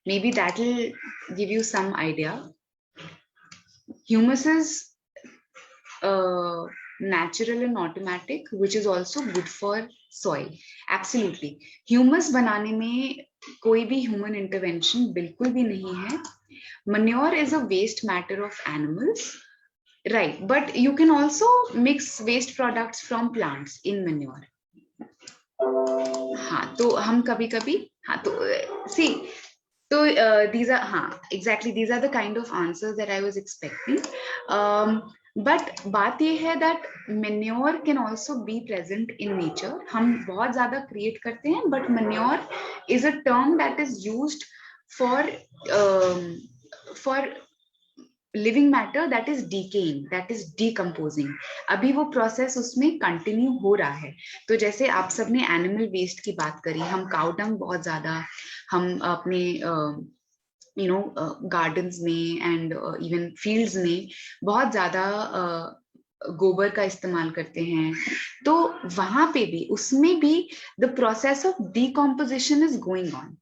maybe that will give you some idea. Humus is natural and automatic, which is also good for soil. Absolutely. Humus बनाने में कोई भी human intervention बिल्कुल भी नहीं है. Manure is a waste matter of animals, right? But you can also mix waste products from plants in manure. हाँ, तो हम कभी-कभी हाँ तो see, तो these are हाँ exactly these are the kind of answers that I was expecting. But बात ये है that manure can also be present in nature. हम बहुत ज़्यादा create करते हैं, but manure is a term that is used for living matter that is decaying, that is decomposing. अभी वो process उसमें continue हो रहा है. तो जैसे आप सबने animal waste की बात करी, हम cow dung बहुत ज़्यादा हम अपने gardens में and even fields में बहुत ज़्यादा गोबर का इस्तेमाल करते हैं, तो वहां पे भी, उसमें भी the process of decomposition is going on,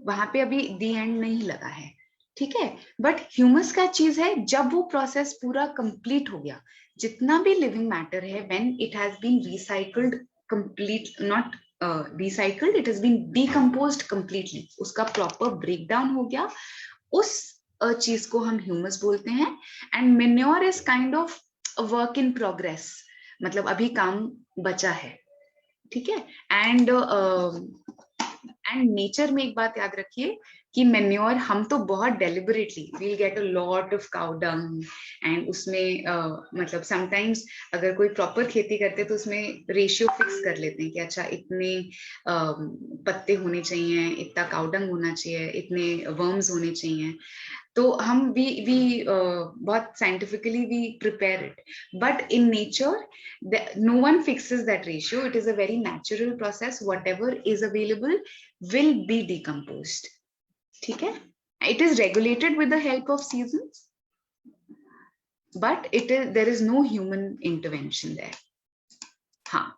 वहां पे अभी दी एंड नहीं लगा है, ठीक है। बट ह्यूमस क्या चीज है, जब वो प्रोसेस पूरा कंप्लीट हो गया, जितना भी लिविंग मैटर है, when it has been recycled complete, not recycled, it has been decomposed completely, उसका प्रॉपर ब्रेकडाउन हो गया, उस चीज को हम ह्यूमस बोलते हैं। And manure is kind of work in progress, मतलब अभी काम बचा है, ठीक है। एंड नेचर में एक बात याद रखिए कि मेन्योर हम तो बहुत deliberately we'll get a lot of cow dung, and उसमें मतलब समटाइम्स अगर कोई प्रॉपर खेती करते तो उसमें रेशियो फिक्स कर लेते हैं कि अच्छा इतने पत्ते होने चाहिए, इतना काउ डंग होना चाहिए, इतने वर्म्स होने चाहिए, तो हम वी बहुत scientifically we prepare it, but in nature no one fixes that ratio, it is a very natural process, whatever is available will be decomposed, ठीक है। it is regulated with the help of seasons, but there is no human intervention there.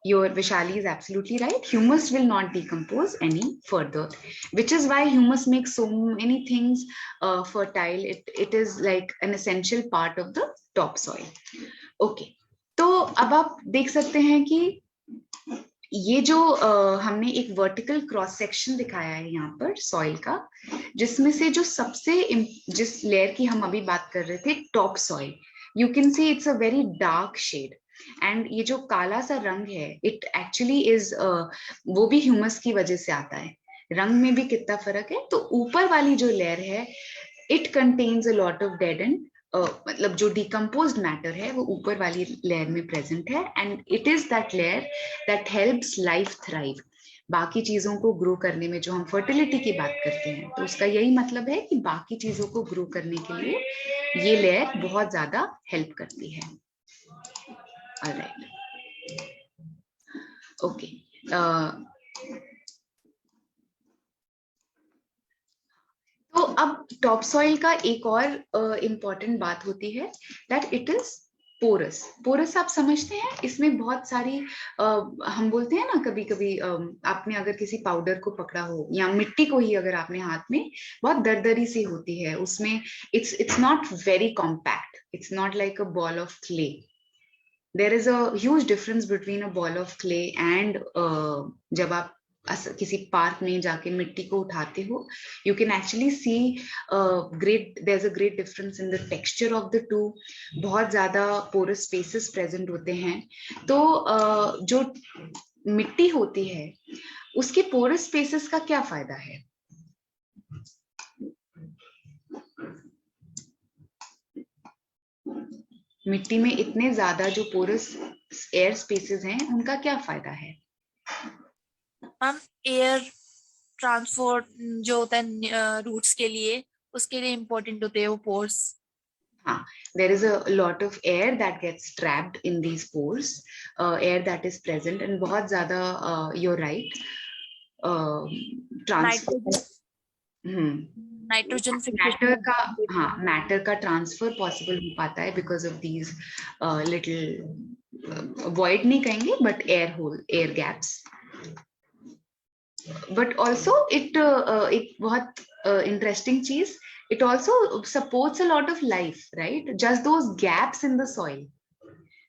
Your Vishali is absolutely right. Humus will not decompose any further, which is why humus makes so many things fertile. It is like an essential part of the topsoil. Okay, तो अब आप देख सकते हैं कि ये जो हमने एक वर्टिकल क्रॉस सेक्शन दिखाया है यहाँ पर सॉइल का, जिसमें से जो सबसे जिस लेयर की हम अभी बात कर रहे थे, top soil, you can see it's a very dark shade, and ये जो काला सा रंग है, इट एक्चुअली इज वो भी ह्यूमस की वजह से आता है, रंग में भी कितना फर्क है। तो ऊपर वाली जो लेयर है, it contains a lot of dead and मतलब जो डिकम्पोज्ड मैटर है वो ऊपर वाली लेयर में प्रेजेंट है, and it is that layer that helps life thrive. बाकी चीजों को ग्रो करने में, जो हम फर्टिलिटी की बात करते हैं, तो उसका यही मतलब है कि बाकी चीजों को ग्रो करने के लिए ये लेयर बहुत ज्यादा हेल्प करती है। Alright. Okay. तो अब टॉप सॉइल का एक और इम्पॉर्टेंट बात होती है that it is porous. Porous आप समझते हैं, इसमें बहुत सारी हम बोलते हैं ना, कभी कभी आपने अगर किसी पाउडर को पकड़ा हो या मिट्टी को ही अगर आपने हाथ में, बहुत दरदरी सी होती है उसमें, it's not very compact, it's not like a ball of clay. There is a huge difference between a ball of clay and जब आप किसी पार्क में जाके मिट्टी को उठाते हो, you can actually see there's a great difference in the texture of the two. बहुत ज्यादा porous spaces present होते हैं। तो जो मिट्टी होती है उसके porous spaces का क्या फायदा है? मिट्टी में इतने ज्यादा जो पोरस एयर स्पेसेस हैं, उनका क्या फायदा है? हम एयर ट्रांसपोर्ट जो होता है रूट्स के लिए, उसके लिए इम्पोर्टेंट होते हैं वो पोर्स। हाँ, there is a lot of air that gets trapped in these pores, air that is present, and बहुत ज्यादा you're right, नाइट्रोजन मैटर का, हाँ, मैटर का ट्रांसफर पॉसिबल हो पाता है because of these little void नहीं कहेंगे, but air hole, air gaps. But also it एक बहुत इंटरेस्टिंग चीज, it also supports a lot of life, right? Just those gaps in the soil,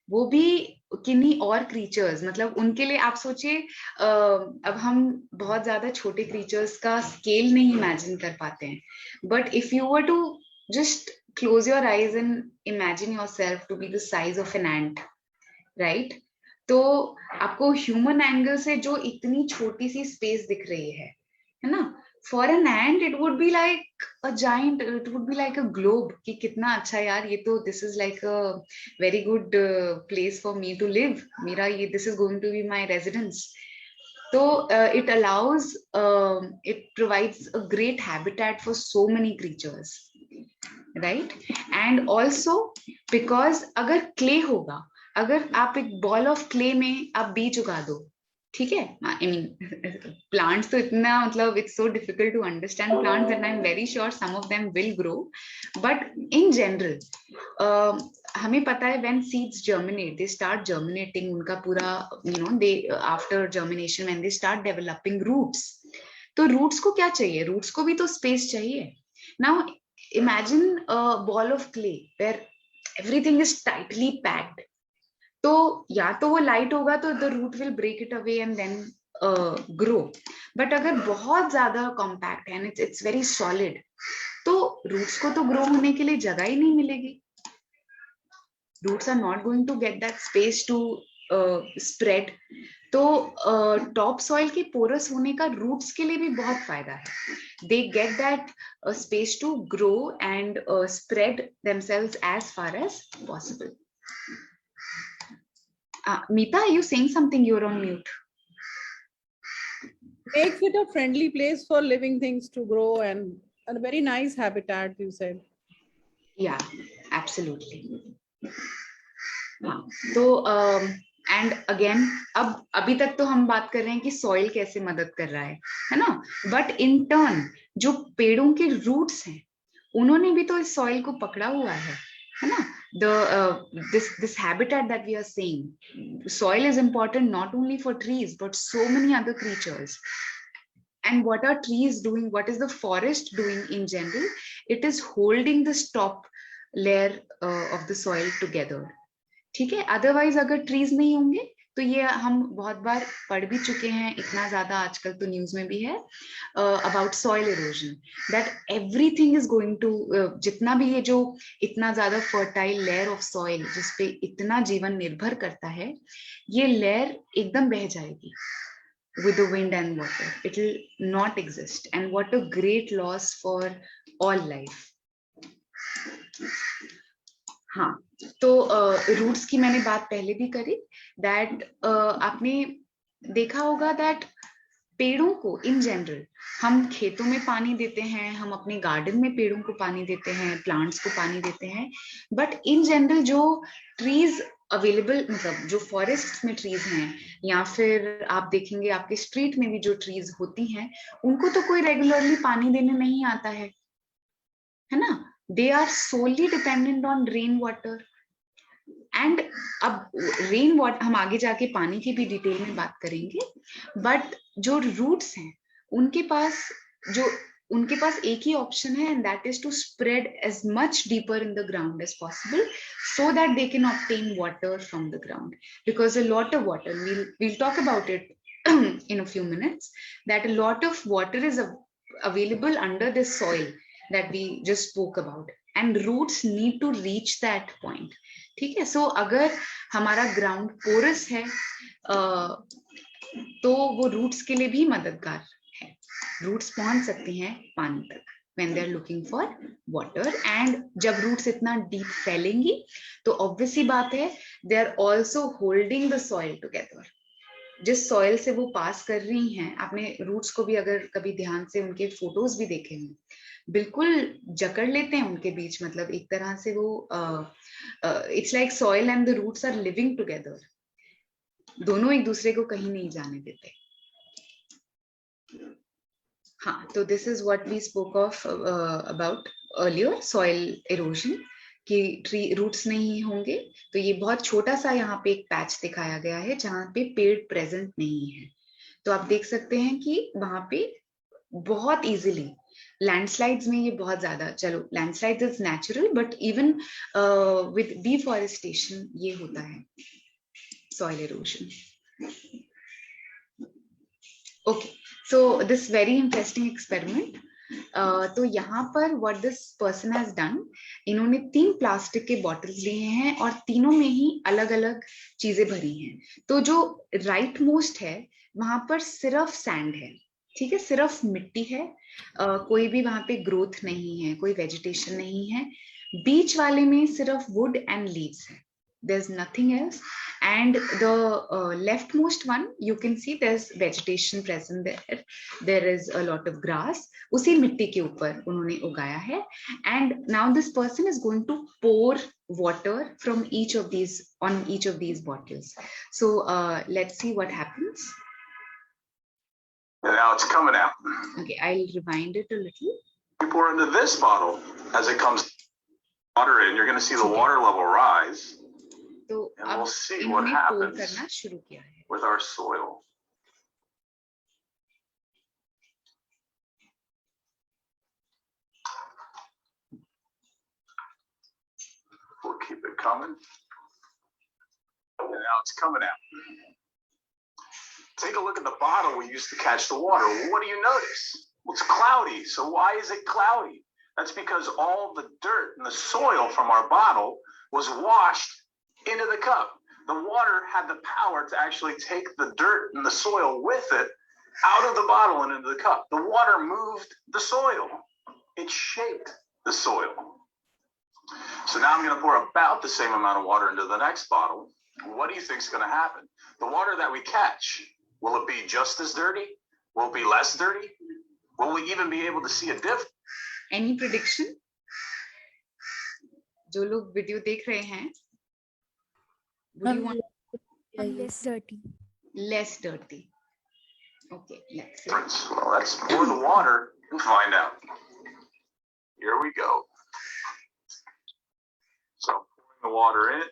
वो भी किन्हीं और क्रीचर्स, मतलब उनके लिए आप सोचिए, अब हम बहुत ज्यादा छोटे क्रीचर्स का स्केल नहीं इमेजिन कर पाते हैं, but if you were to just close your eyes and imagine yourself to be the size of an ant, right? तो आपको ह्यूमन एंगल से जो इतनी छोटी सी स्पेस दिख रही है ना, for an ant it would be like a giant, it would be like a globe, कि कितना अच्छा यार, ये तो this is like a very good place for me to live, मेरा ये this is going to be my residence. So it allows, it provides a great habitat for so many creatures, right? And also because अगर clay होगा, अगर आप एक ball of clay में आप बीज उगा दो, ठीक है, आई मीन प्लांट्स तो इतना, मतलब it's so difficult to understand plants and I am very sure some of them will grow, but in general हमें पता है when seeds germinate, they start germinating, उनका पूरा they after germination when they start developing roots, तो roots को क्या चाहिए? Roots को भी तो space चाहिए. Now imagine a ball of clay where everything is tightly packed. तो या तो वो लाइट होगा तो the root will break it away and then grow. But अगर बहुत ज्यादा compact and it's very solid, तो roots को तो grow होने के लिए जगह ही नहीं मिलेगी. Roots are not going to get that space to spread. तो टॉप सॉइल के पोरस होने का रूट्स के लिए भी बहुत फायदा है. They get that space to grow and spread themselves as far as possible. Meeta, are you saying something? You're on mute. Makes it a friendly place for living things to grow and a very nice habitat, you said. Yeah, absolutely. तो and again अब अभी तक तो हम बात कर रहे हैं कि सॉइल कैसे मदद कर रहा है ना, बट इन टर्न जो पेड़ों के रूट्स हैं उन्होंने भी तो इस सॉइल को पकड़ा हुआ है ना. This habitat that we are seeing, soil is important not only for trees but so many other creatures. And what are trees doing? What is the forest doing in general? It is holding the top layer of the soil together. ठीक है. Otherwise अगर trees नहीं होंगे तो ये हम बहुत बार पढ़ भी चुके हैं, इतना ज्यादा आजकल तो न्यूज में भी है about soil erosion, that everything is going to, जितना भी ये जो इतना ज्यादा फर्टाइल लेयर ऑफ सॉइल जिसपे इतना जीवन निर्भर करता है, ये लेयर एकदम बह जाएगी with the wind and water. It will not exist. And what a great loss for all life. हाँ, तो रूट्स की मैंने बात पहले भी करी, दैट आपने देखा होगा दैट पेड़ों को इन जनरल हम खेतों में पानी देते हैं, हम अपने गार्डन में पेड़ों को पानी देते हैं, प्लांट्स को पानी देते हैं, बट इन जनरल जो ट्रीज अवेलेबल, मतलब जो फॉरेस्ट में ट्रीज हैं या फिर आप देखेंगे आपके स्ट्रीट में भी जो ट्रीज होती हैं, उनको तो कोई रेगुलरली पानी देने नहीं आता है ना. They are solely dependent on rain water. And अब रेन वाटर हम आगे जाके पानी की भी डिटेल में बात करेंगे, बट जो रूट्स हैं उनके पास एक ही ऑप्शन है, and that is to spread as much deeper in the ground as possible so that they can obtain water from the ground, because a lot of water, we'll talk about it in a few minutes, that a lot of water is available under this soil that we just spoke about, and roots need to reach that point. ठीक है. सो अगर हमारा ground porous है तो वो roots के लिए भी मददगार है. रूट्स पहुंच सकती हैं पानी तक when they are looking for water, and जब रूट्स इतना डीप फैलेंगी तो ऑब्वियसली बात है they are also holding the soil together. जिस सॉइल से वो पास कर रही हैं, आपने रूट्स को भी अगर कभी ध्यान से उनके फोटोज भी देखे हैं, बिल्कुल जकड़ लेते हैं उनके बीच, मतलब एक तरह से वो it's like soil and the roots are living together, दोनों एक दूसरे को कहीं नहीं जाने देते. हाँ, तो this is what we spoke of about earlier, soil erosion, कि ट्री रूट्स नहीं होंगे तो ये बहुत छोटा सा यहाँ पे एक पैच दिखाया गया है जहाँ पे पेड़ प्रेजेंट नहीं है. तो आप देख सकते हैं कि वहां पे बहुत इजीली लैंडस्लाइड्स में ये बहुत ज्यादा, चलो landslides is natural, but even with deforestation ये होता है soil erosion. Okay, so this very interesting experiment. तो यहाँ पर what this person has done, इन्होंने 3 प्लास्टिक के बॉटल्स लिए हैं और तीनों में ही अलग अलग चीजें भरी हैं. तो जो राइट मोस्ट है वहां पर सिर्फ सैंड है, ठीक है, सिर्फ मिट्टी है, कोई भी वहां पे ग्रोथ नहीं है, कोई वेजिटेशन नहीं है. बीच वाले में सिर्फ वुड एंड लीव्स है, there's nothing else, and the leftmost one you can see there's vegetation present there, there is a lot of grass, उसी मिट्टी के ऊपर उन्होंने उगाया है. and now this person is going to pour water from each of these on each of these bottles. So let's see what happens. And now it's coming out. Okay, I'll rewind it a little. You pour into this bottle as it comes water in, you're going to see the water level rise, तो and we'll अब see what इन्होंने pour happens करना शुरू किया है. with our soil. We'll keep it coming. And now it's coming out. Take a look at the bottle we used to catch the water. Well, what do you notice? Well, it's cloudy. So why is it cloudy? That's because all the dirt and the soil from our bottle was washed into the cup. The water had the power to actually take the dirt and the soil with it out of the bottle and into the cup. The water moved the soil. It shaped the soil. So now I'm going to pour about the same amount of water into the next bottle. What do you think is going to happen? The water that we catch, will it be just as dirty? Will it be less dirty? Will we even be able to see a difference? Any prediction? जो लोग video देख रहे हैं, would you want less dirty. less dirty? Okay, let's see. Well, let's pour the water and find out. Here we go. So pouring the water in.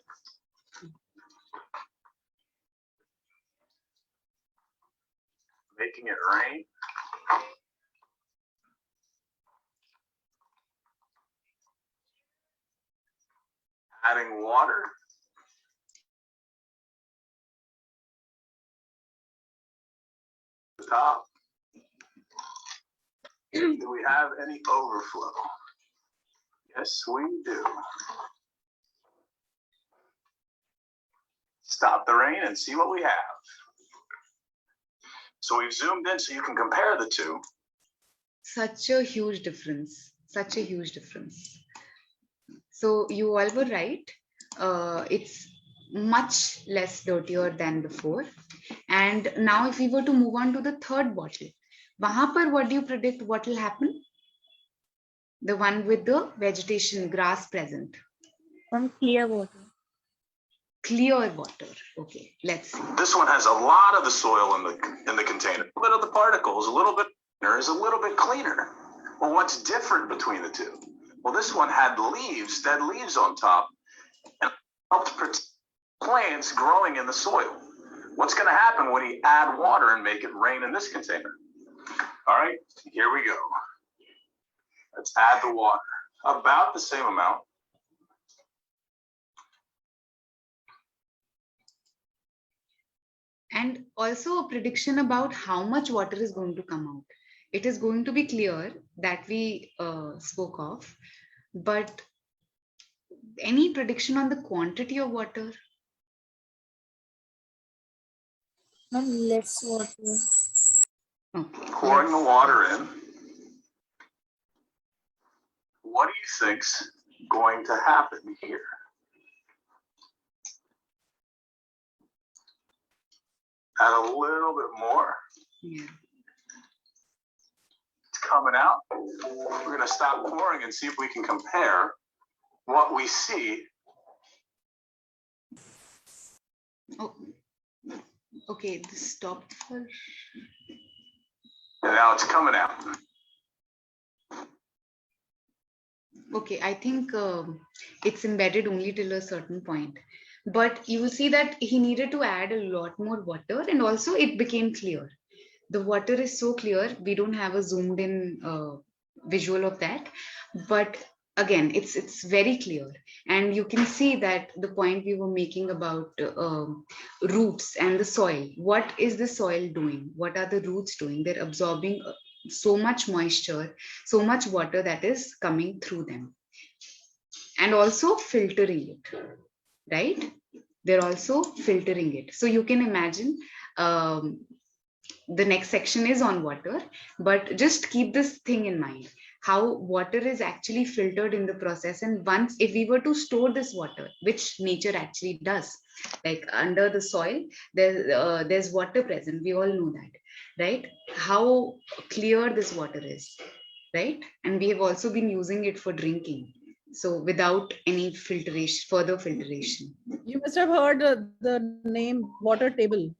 Making it rain. Adding water. The top. Do we have any overflow? Yes, we do. Stop the rain and see what we have. So we've zoomed in so you can compare the two. Such a huge difference. Such a huge difference. So you all were right. It's much less dirtier than before. And now if we were to move on to the third bottle, wahan par what do you predict what will happen? The one with the vegetation, grass present. Clear water. Clear water. Okay, let's see. This one has a lot of the soil in the container. A little bit of the particles, a little bit cleaner, is a little bit cleaner. Well, what's different between the two? Well, this one had leaves, dead leaves on top, and helped protect plants growing in the soil. What's going to happen when you add water and make it rain in this container? All right, here we go. Let's add the water, about the same amount. And also a prediction about how much water is going to come out. It is going to be clear that we spoke of, but any prediction on the quantity of water? Less water. Okay. Pouring the water in. What do you think's going to happen here? Add a little bit more. Yeah. It's coming out. We're going to stop pouring and see if we can compare what we see. Oh, okay. This stopped for. And now it's coming out. Okay, I think it's embedded only till a certain point. But you will see that he needed to add a lot more water, and also it became clear. The water is so clear, we don't have a zoomed in visual of that. But again, it's very clear. And you can see that the point we were making about roots and the soil. What is the soil doing? What are the roots doing? They're absorbing so much moisture, so much water that is coming through them. And also filtering it, right? They're also filtering it. So you can imagine the next section is on water, but just keep this thing in mind, how water is actually filtered in the process. And once, if we were to store this water, which nature actually does, like under the soil, there's water present. We all know that, right? How clear this water is, right? And we have also been using it for drinking. So without any filtration, further filtration. You must have heard the name water table.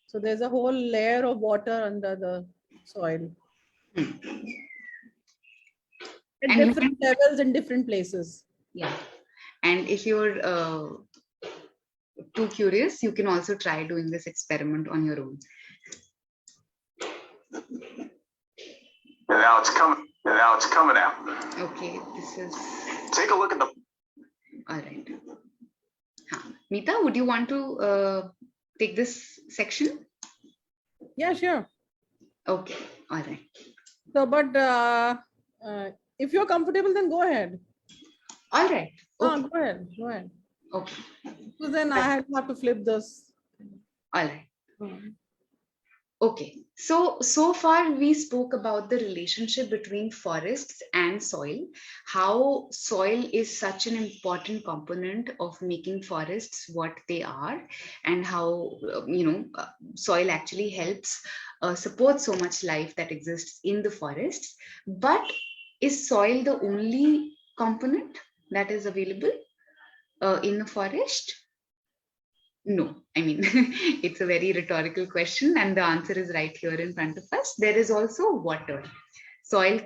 So there's a whole layer of water under the soil. At And different levels in different places. Yeah. And if you're too curious, you can also try doing this experiment on your own. And now it's coming. And now it's coming out. Okay, this is. Take a look at the. All right. Meeta, would you want to take this section? Yeah, sure. Okay. All right. So, but if you're comfortable, then go ahead. All right. Okay. Go ahead. Go ahead. Okay. So then I have to flip this. All right. Okay, so far we spoke about the relationship between forests and soil, how soil is such an important component of making forests what they are, and how soil actually helps support so much life that exists in the forests. But is soil the only component that is available in the forest? No, I mean, it's a very rhetorical question, and the answer is right here in front of us. There is also water. Soil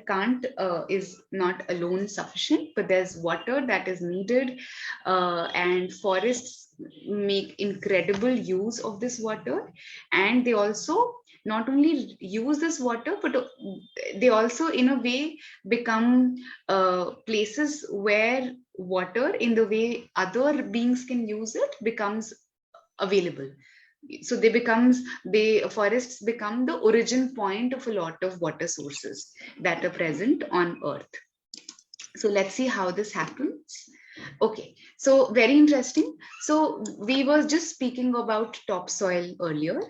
is not alone sufficient, but there's water that is needed, and forests make incredible use of this water. And they also not only use this water, but they also in a way become places where water, in the way other beings can use it, becomes available. So forests become the origin point of a lot of water sources that are present on earth. So let's see how this happens. Okay, so very interesting. So we were just speaking about topsoil earlier,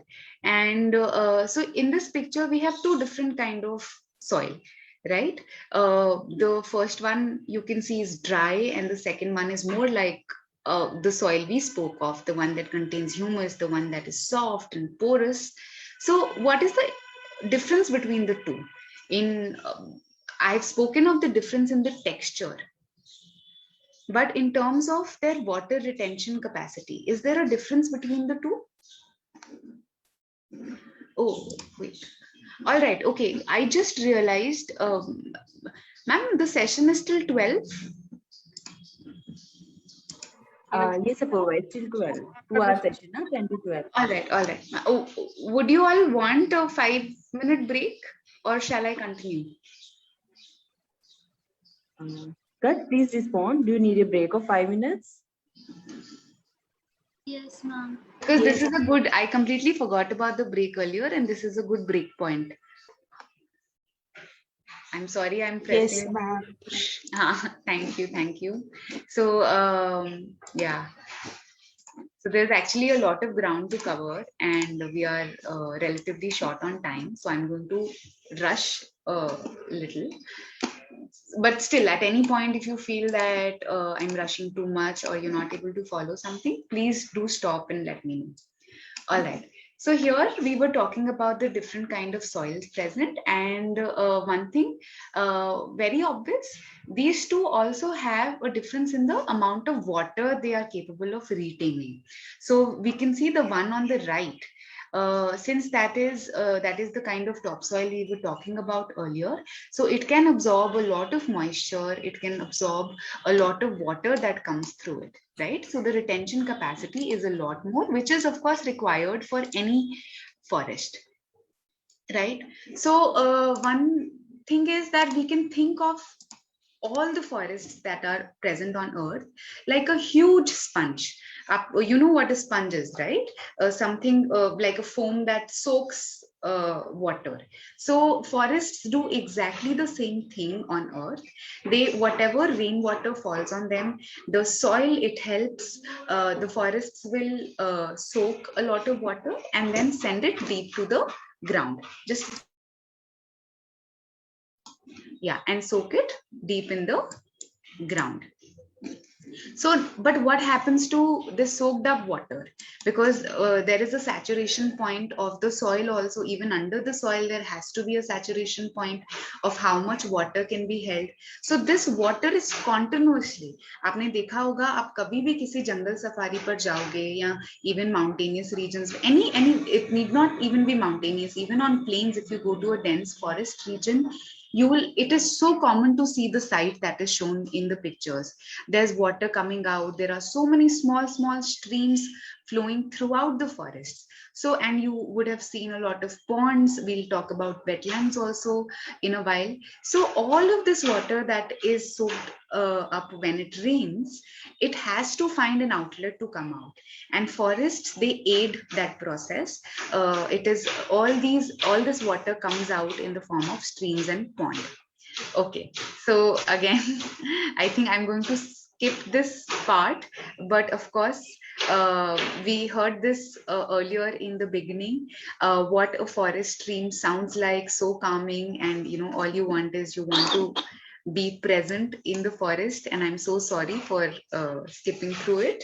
and so in this picture we have two different kind of soil, right? The first one you can see is dry, and the second one is more like the soil we spoke of, the one that contains humus, the one that is soft and porous. So what is the difference between the two? I've spoken of the difference in the texture, but in terms of their water retention capacity, is there a difference between the two? Oh, wait. All right. Okay. I just realized, ma'am, the session is till 12. Yes, Apurva, it's till 12. 2-hour session, 10 to 12. All right, all right. Oh, would you all want a 5-minute break, or shall I continue? Kat, please respond. Do you need a break of 5 minutes? Yes, ma'am. Because this is a good, I completely forgot about the break earlier, and this is a good break point. I'm sorry, I'm pressing. Yes, ma'am. Thank you, thank you. So, yeah. So there's actually a lot of ground to cover, and we are relatively short on time. So I'm going to rush a little. But still, at any point, if you feel that I'm rushing too much or you're not able to follow something, please do stop and let me know. All right. So here we were talking about the different kind of soils present, and one thing very obvious, these two also have a difference in the amount of water they are capable of retaining. So we can see the one on the right, since that is the kind of topsoil we were talking about earlier. So it can absorb a lot of moisture, it can absorb a lot of water that comes through it, right? So the retention capacity is a lot more, which is of course required for any forest, right? So one thing is that we can think of all the forests that are present on earth like a huge sponge. You know what a sponge is, right? Something like a foam that soaks water. So forests do exactly the same thing on earth. Whatever rainwater falls on them, the soil, it helps, the forests will soak a lot of water and then send it deep to the ground. And soak it deep in the ground. So, but what happens to this soaked up water? Because there is a saturation point of the soil also. Even under the soil, there has to be a saturation point of how much water can be held. So this water is continuously. आपने देखा होगा, आप कभी भी किसी जंगल safari पर जाओगे या even mountainous regions, it need not even be mountainous. Even on plains, if you go to a dense forest region, it is so common to see the sight that is shown in the pictures. There's water coming out. There are so many small streams flowing throughout the forest. So, and you would have seen a lot of ponds. We'll talk about wetlands also in a while. So all of this water that is soaked up when it rains, it has to find an outlet to come out. And forests, they aid that process. It is all this water comes out in the form of streams and ponds. Okay, so again, I think I'm going to skip this part, but of course, we heard this earlier in the beginning, what a forest stream sounds like, so calming, and all you want is you want to be present in the forest. And I'm so sorry for skipping through it,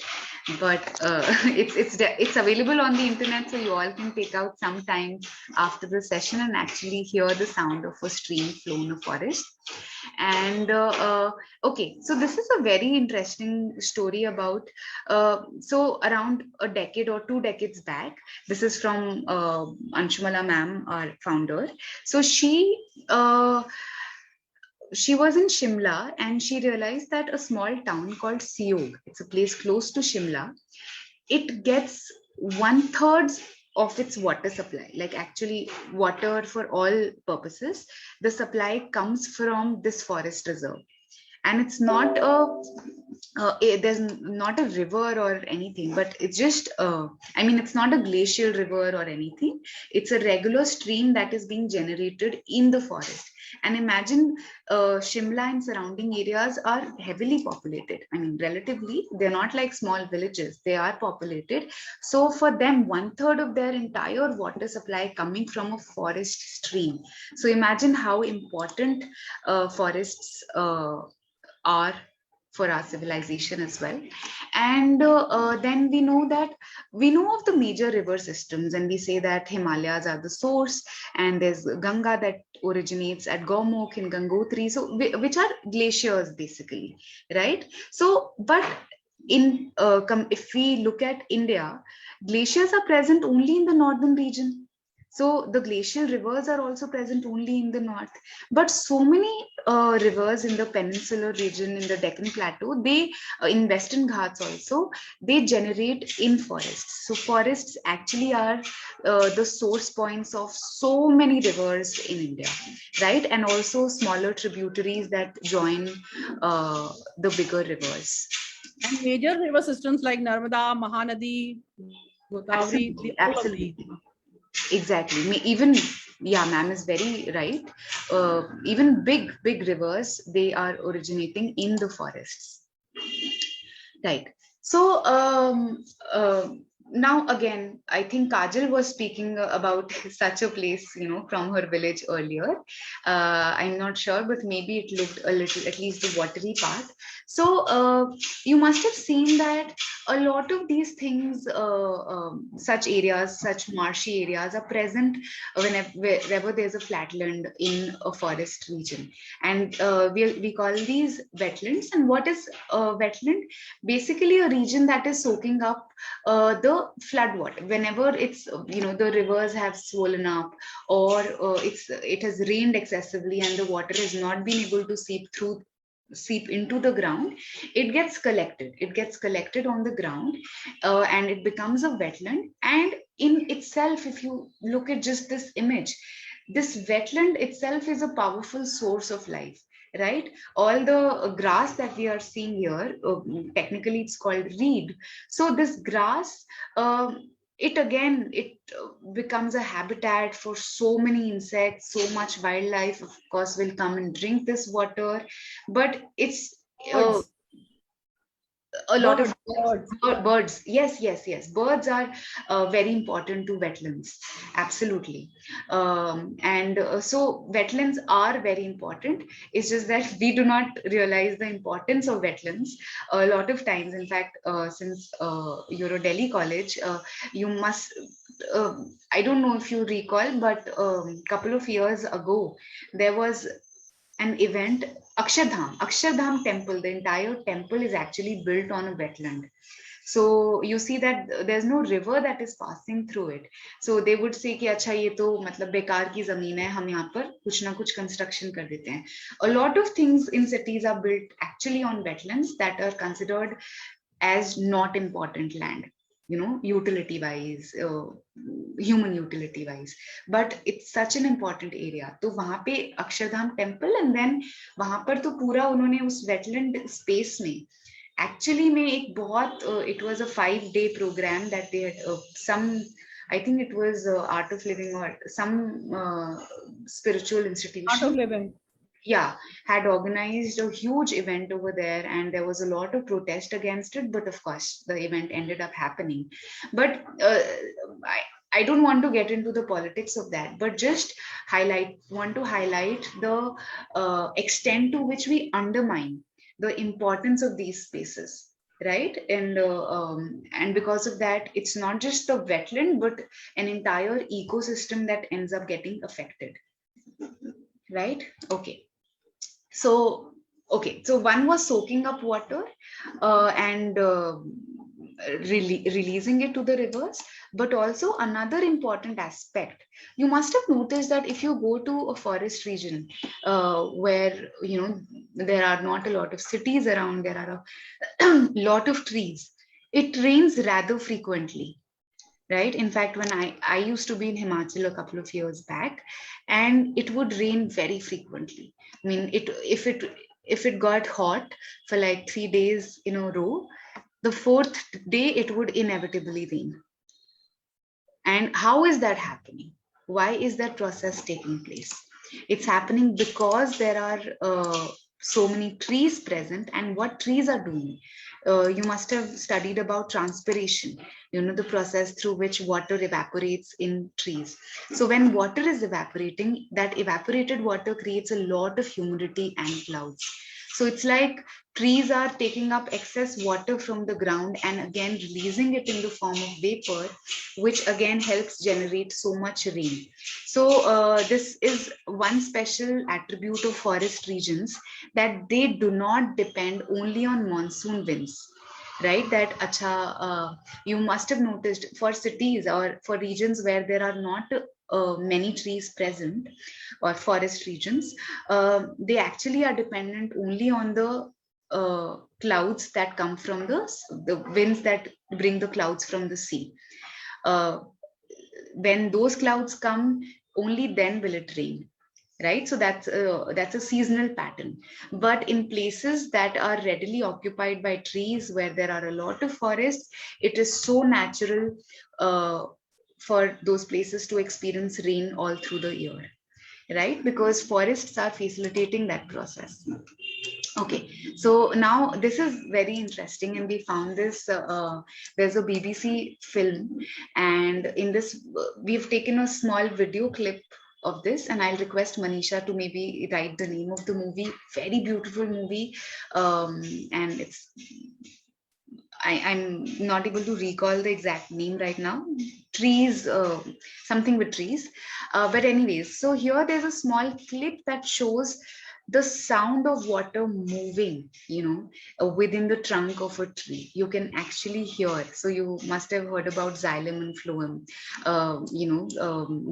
but it's available on the internet, so you all can take out some time after the session and actually hear the sound of a stream flow in a forest. And okay, so this is a very interesting story about so around a decade or 2 decades back. This is from Anshumala ma'am, our founder. So she was in Shimla, and she realized that a small town called Siog, it's a place close to Shimla, it gets 1/3 of its water supply, like actually water for all purposes. The supply comes from this forest reserve. And it's not there's not a river or anything, but it's just I mean, it's not a glacial river or anything. It's a regular stream that is being generated in the forest. And imagine Shimla and surrounding areas are heavily populated. I mean, relatively, they're not like small villages, they are populated. So for them, 1/3 of their entire water supply coming from a forest stream. So imagine how important forests are for our civilization as well. And then we know of the major river systems, and we say that Himalayas are the source, and there's Ganga that originates at Gaumukh in Gangotri, so which are glaciers basically, right? So but in if we look at India, glaciers are present only in the northern region. So the glacial rivers are also present only in the north, but so many rivers in the peninsular region, in the Deccan Plateau, they in Western Ghats also, they generate in forests. So forests actually are the source points of so many rivers in India, right? And also smaller tributaries that join the bigger rivers. And major river systems like Narmada, Mahanadi, Godavari, Absolutely. Exactly. Even, yeah, ma'am is very right. Even big rivers, they are originating in the forests. Right. So now again, I think Kajal was speaking about such a place, from her village earlier. I'm not sure, but maybe it looked a little, at least the watery part. So you must have seen that a lot of these things, such areas, such marshy areas are present wherever there's a flatland in a forest region. And we call these wetlands. And what is a wetland? Basically a region that is soaking up the flood water whenever it's the rivers have swollen up, or it has rained excessively and the water has not been able to seep into the ground. It gets collected on the ground, and it becomes a wetland. And in itself, if you look at just this image, this wetland itself is a powerful source of life, right? All the grass that we are seeing here, technically it's called reed. So this grass, it becomes a habitat for so many insects. So much wildlife, of course, will come and drink this water. But it's a lot of birds. Yes, birds are very important to wetlands, absolutely. So wetlands are very important. It's just that we do not realize the importance of wetlands a lot of times. In fact, since you're a Delhi college, you must I don't know if you recall, but a couple of years ago there was an event, Akshardham temple. The entire temple is actually built on a wetland. So you see that there's no river that is passing through it. So they would say कि अच्छा ये तो मतलब बेकार की जमीन है, हम यहाँ पर कुछ ना कुछ construction कर देते हैं. A lot of things in cities are built actually on wetlands that are considered as not important land, you know, utility wise, human utility wise, but it's such an important area. तो वहाँ पे Akshardham temple, and then वहाँ पर तो पूरा उन्होंने उस wetland space में actually में एक बहुत it was a 5-day program that they had some, I think it was Art of Living or some spiritual institution. Art of Living. Yeah, had organized a huge event over there, and there was a lot of protest against it, but of course the event ended up happening. But I don't want to get into the politics of that, but just want to highlight the extent to which we undermine the importance of these spaces, right? And because of that, it's not just the wetland, but an entire ecosystem that ends up getting affected, right? Okay. So one was soaking up water and releasing it to the rivers, but also another important aspect. You must have noticed that if you go to a forest region where, you know, there are not a lot of cities around, there are a lot of trees, it rains rather frequently. Right. In fact, when I used to be in Himachal a couple of years back, and it would rain very frequently. I mean, if it got hot for like 3 days in a row, the 4th day it would inevitably rain. And how is that happening? Why is that process taking place? It's happening because there are so many trees present, and what trees are doing. You must have studied about transpiration, you know, the process through which water evaporates in trees. So when water is evaporating, that evaporated water creates a lot of humidity and clouds. So it's like trees are taking up excess water from the ground and again releasing it in the form of vapor, which again helps generate so much rain. So this is one special attribute of forest regions, that they do not depend only on monsoon winds, right? That you must have noticed for cities or for regions where there are not many trees present, or forest regions, they actually are dependent only on the clouds that come from the winds that bring the clouds from the sea. When those clouds come, only then will it rain, right? So that's a seasonal pattern. But in places that are readily occupied by trees, where there are a lot of forests, it is so natural for those places to experience rain all through the year, right? Because forests are facilitating that process. Okay, so now this is very interesting, and we found this, there's a BBC film, and in this we've taken a small video clip of this, and I'll request Manisha to maybe write the name of the movie. Very beautiful movie, and it's I'm not able to recall the exact name right now. Trees, something with trees. But anyways, so here there's a small clip that shows the sound of water moving, you know, within the trunk of a tree. You can actually hear. So you must have heard about xylem and phloem, you know,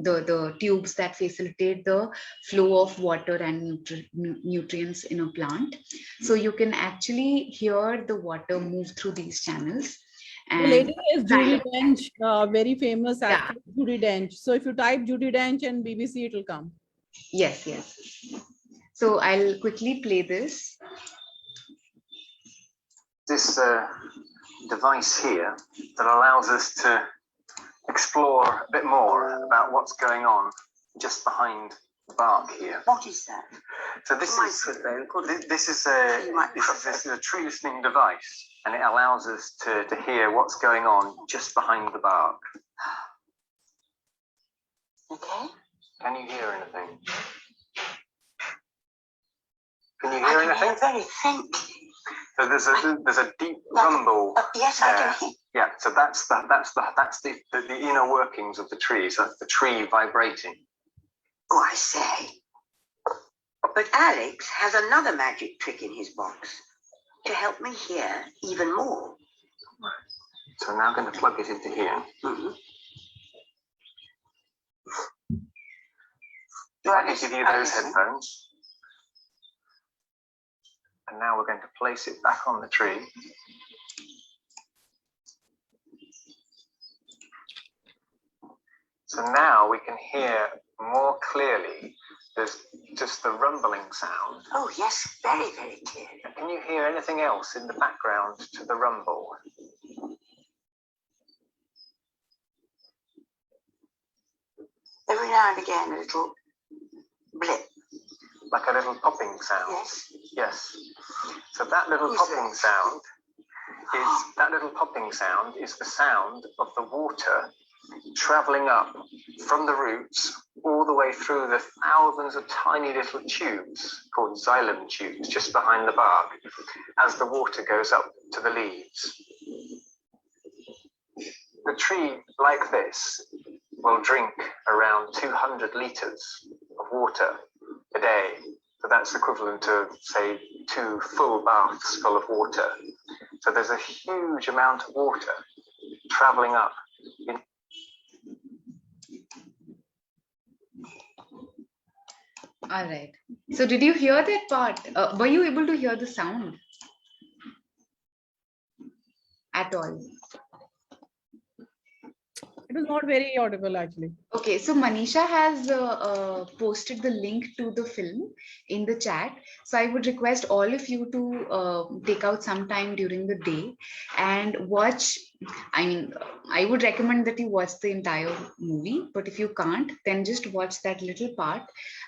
the tubes that facilitate the flow of water and nutrients in a plant. So you can actually hear the water move through these channels. The And lady is Judi Dench, very famous actress, Judi Dench. So if you type Judi Dench and BBC, it will come. Yes, yes. So I'll quickly play this. This device here that allows us to explore a bit more about what's going on just behind the bark here. What is that? So this is a tree listening device, and it allows us to hear what's going on just behind the bark. Okay. Can you hear anything? Can you hear anything? Very faintly. So there's a deep rumble. Yes, I can hear. Yeah, so that's the inner workings of the tree. So that's the tree vibrating. Oh, I say. But Alex has another magic trick in his box to help me hear even more. So now I'm going to plug it into here. I can give you those headphones. And now we're going to place it back on the tree. So now we can hear more clearly. There's just the rumbling sound. Oh, yes, very, very clear. Can you hear anything else in the background to the rumble? Every now and again, a little blip. Like a little popping sound? Yes. Yes. So that little popping sound is the sound of the water traveling up from the roots all the way through the thousands of tiny little tubes called xylem tubes just behind the bark as the water goes up to the leaves. The tree like this will drink around 200 litres of water a day. So that's equivalent to, say, 2 full baths full of water. So there's a huge amount of water traveling up. All right. So did you hear that part? Were you able to hear the sound at all? It was not very audible actually. Okay, so Manisha has posted the link to the film in the chat. So I would request all of you to take out some time during the day and watch. I mean, I would recommend that you watch the entire movie, but if you can't, then just watch that little part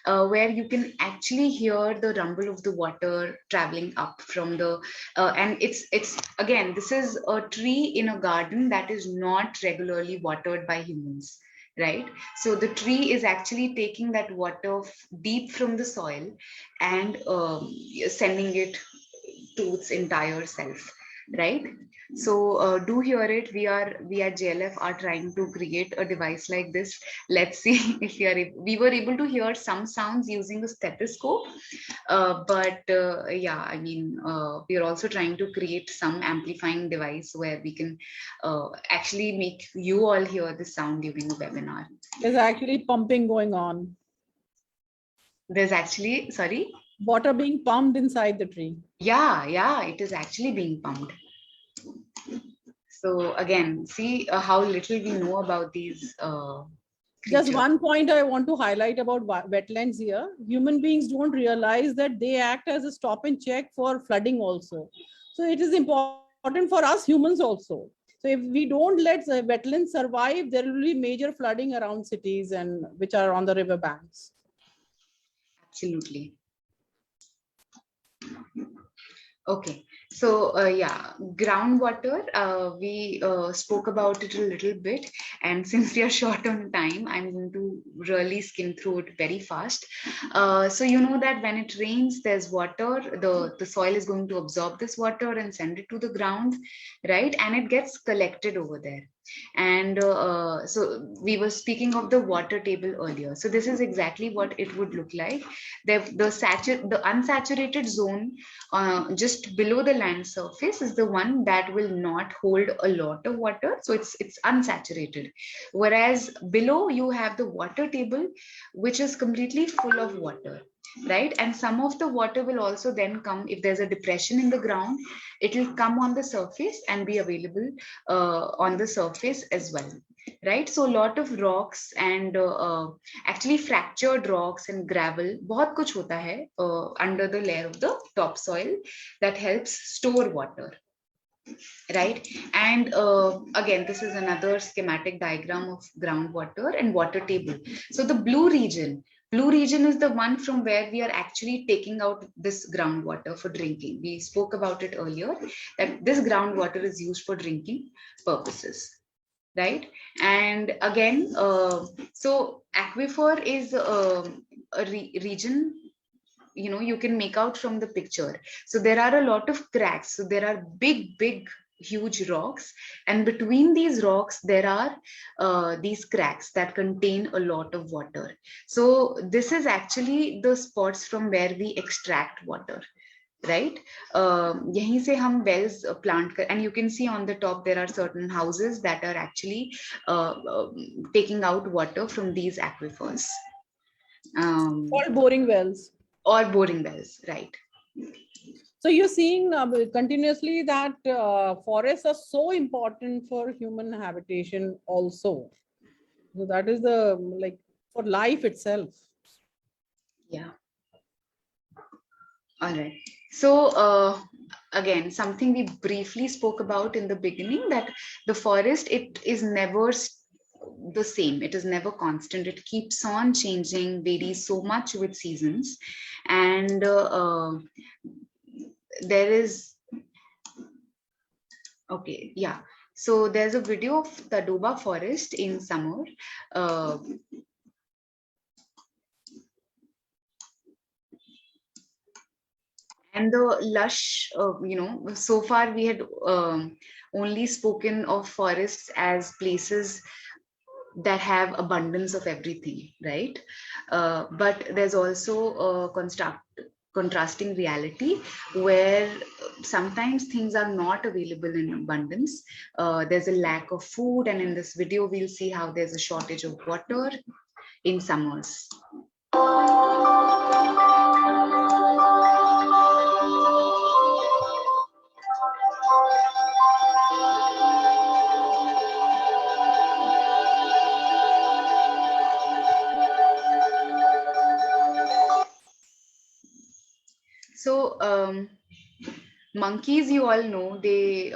where you can actually hear the rumble of the water traveling up from the, and it's again, this is a tree in a garden that is not regularly watered by humans. Right, so the tree is actually taking that water deep from the soil and sending it to its entire self, right? So do hear it. We at JLF are trying to create a device like this. Let's see if we were able to hear some sounds using a stethoscope, but yeah, I mean, we are also trying to create some amplifying device where we can actually make you all hear the sound during a webinar. There's actually pumping going on. There's actually, sorry? Water being pumped inside the tree. Yeah, it is actually being pumped. So again, see how little we know about these creatures. Just one point I want to highlight about wetlands here. Human beings don't realize that they act as a stop and check for flooding also. So it is important for us humans also. So if we don't let the wetlands survive, there will be major flooding around cities and which are on the river banks. Absolutely. Okay, so yeah, groundwater, we spoke about it a little bit, and since we are short on time, I'm going to really skim through it very fast. So you know that when it rains, there's water, the soil is going to absorb this water and send it to the ground, right? And it gets collected over there. And so we were speaking of the water table earlier. So this is exactly what it would look like. The unsaturated zone just below the land surface is the one that will not hold a lot of water. So it's unsaturated. Whereas below you have the water table, which is completely full of water. Right, and some of the water will also then come if there's a depression in the ground. It will come on the surface and be available on the surface as well. Right, so a lot of rocks and actually fractured rocks and gravel, बहुत कुछ होता है under the layer of the topsoil that helps store water. Right, and again, this is another schematic diagram of groundwater and water table. So the blue region is the one from where we are actually taking out this groundwater for drinking. We spoke about it earlier that this groundwater is used for drinking purposes, right? And again, so aquifer is a region, you know, you can make out from the picture. So there are a lot of cracks. So there are big huge rocks, and between these rocks there are these cracks that contain a lot of water. So this is actually the spots from where we extract water, right? Yahin se hum wells plant kar, and you can see on the top there are certain houses that are actually taking out water from these aquifers, Or boring wells. or boring wells, right? So you're seeing continuously that forests are so important for human habitation also. So that is the, like, for life itself. Yeah. All right. So again, something we briefly spoke about in the beginning, that the forest, it is never the same. It is never constant. It keeps on changing, varies so much with seasons, and there is, okay, yeah. So there's a video of the Doba forest in summer. Uh, and the lush, so far we had only spoken of forests as places that have abundance of everything, right? But there's also a contrasting reality where sometimes things are not available in abundance. There's a lack of food, and in this video we'll see how there's a shortage of water in summers. So monkeys, you all know, they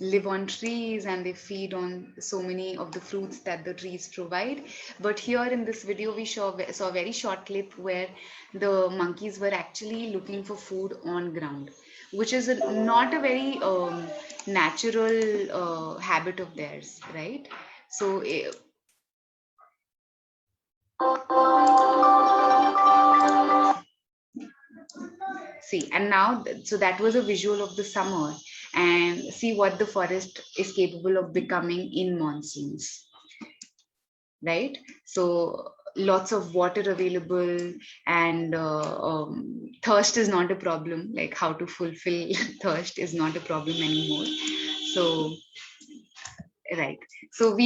live on trees and they feed on so many of the fruits that the trees provide. But here in this video, we saw a very short clip where the monkeys were actually looking for food on ground, which is not a very natural habit of theirs, right? So see, and now, so that was a visual of the summer, and see what the forest is capable of becoming in monsoons, right? So lots of water available, and thirst is not a problem. Like, how to fulfill thirst is not a problem anymore. So, right. So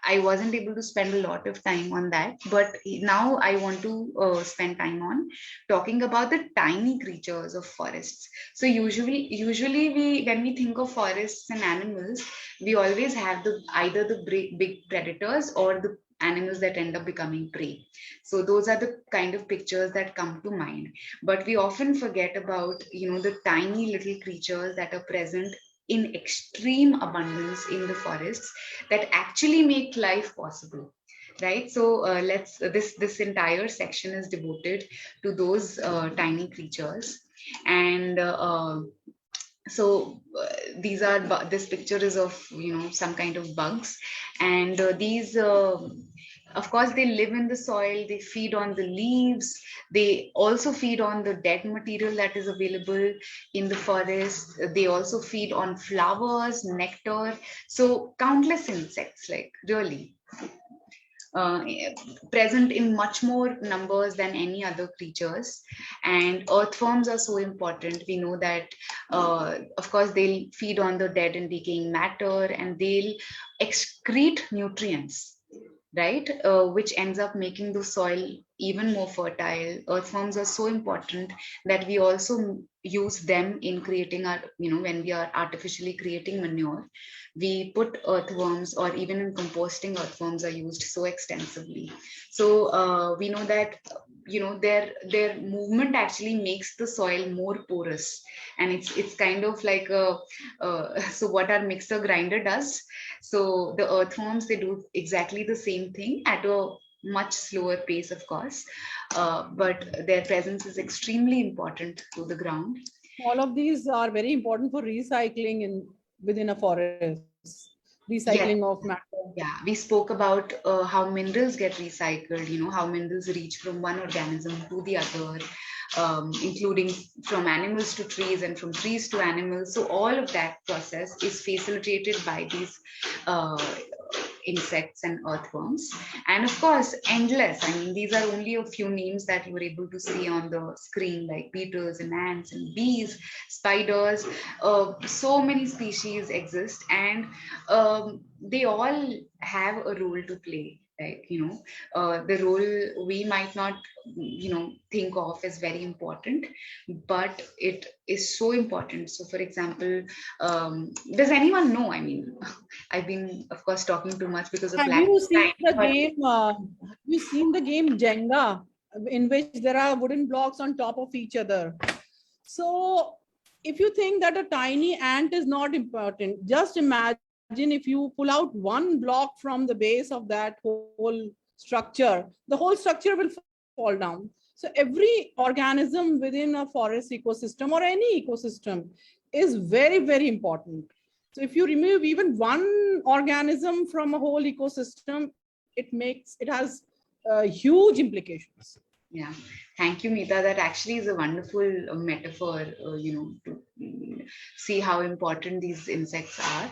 I wasn't able to spend a lot of time on that, but now I want to spend time on talking about the tiny creatures of forests. So usually when we think of forests and animals, we always have either the big predators or the animals that end up becoming prey. So those are the kind of pictures that come to mind. But we often forget about, the tiny little creatures that are present in extreme abundance in the forests, that actually make life possible, right? So this entire section is devoted to those tiny creatures. And this picture is of some kind of bugs, and these of course they live in the soil, they feed on the leaves, they also feed on the dead material that is available in the forest, they also feed on flowers, nectar, so countless insects, like really uh, present in much more numbers than any other creatures. And earthworms are so important. We know that of course they'll feed on the dead and decaying matter, and they'll excrete nutrients, right? Which ends up making the soil even more fertile. Earthworms are so important that we also use them in creating our, when we are artificially creating manure, we put earthworms, or even in composting, earthworms are used so extensively. So we know that their movement actually makes the soil more porous, and it's kind of like a so what our mixer grinder does, so the earthworms, they do exactly the same thing at a much slower pace, of course, but their presence is extremely important to the ground. All of these are very important for recycling within a forest. Recycling Yes. of matter. Yeah, we spoke about how minerals get recycled, how minerals reach from one organism to the other, including from animals to trees and from trees to animals. So all of that process is facilitated by these insects and earthworms, and of course endless. I mean, these are only a few names that you were able to see on the screen, like beetles and ants and bees, spiders. So many species exist, and they all have a role to play. Like, the role we might not, think of as very important, but it is so important. So for example, does anyone know, I mean, I've been of course talking too much because of Have lack you of seen time, the but game? Have you seen the game Jenga, in which there are wooden blocks on top of each other? So, if you think that a tiny ant is not important, just imagine if you pull out one block from the base of that whole structure, the whole structure will fall down. So, every organism within a forest ecosystem or any ecosystem is very, very important. So if you remove even one organism from a whole ecosystem, it has huge implications. yeah, thank you, Meeta. That actually is a wonderful metaphor, to see how important these insects are.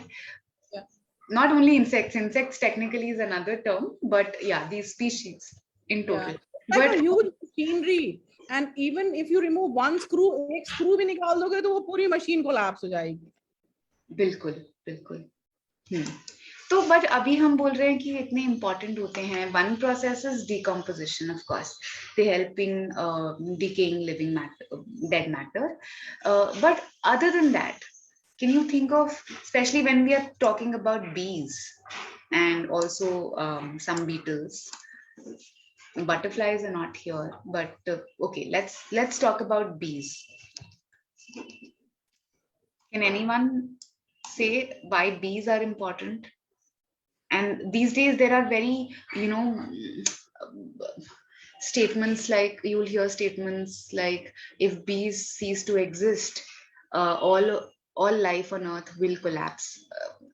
Yeah. Not only insects technically is another term, but yeah, these species in total. Yeah. Like But a huge machinery, and even if you remove one screw, एक screw भी निकाल दोगे तो वो पूरी machine collapse हो जाएगी. बिल्कुल बिल्कुल. तो बट अभी हम बोल रहे हैं कि इतने इम्पोर्टेंट होते हैं. One process is decomposition, of course they help in decaying living matter, dead matter, but other than that, can you think of, especially when we are talking about bees and also some beetles, butterflies are not here, but okay, let's talk about bees. Can anyone say why bees are important? And these days there are very, statements, like you'll hear statements like, if bees cease to exist, all life on earth will collapse.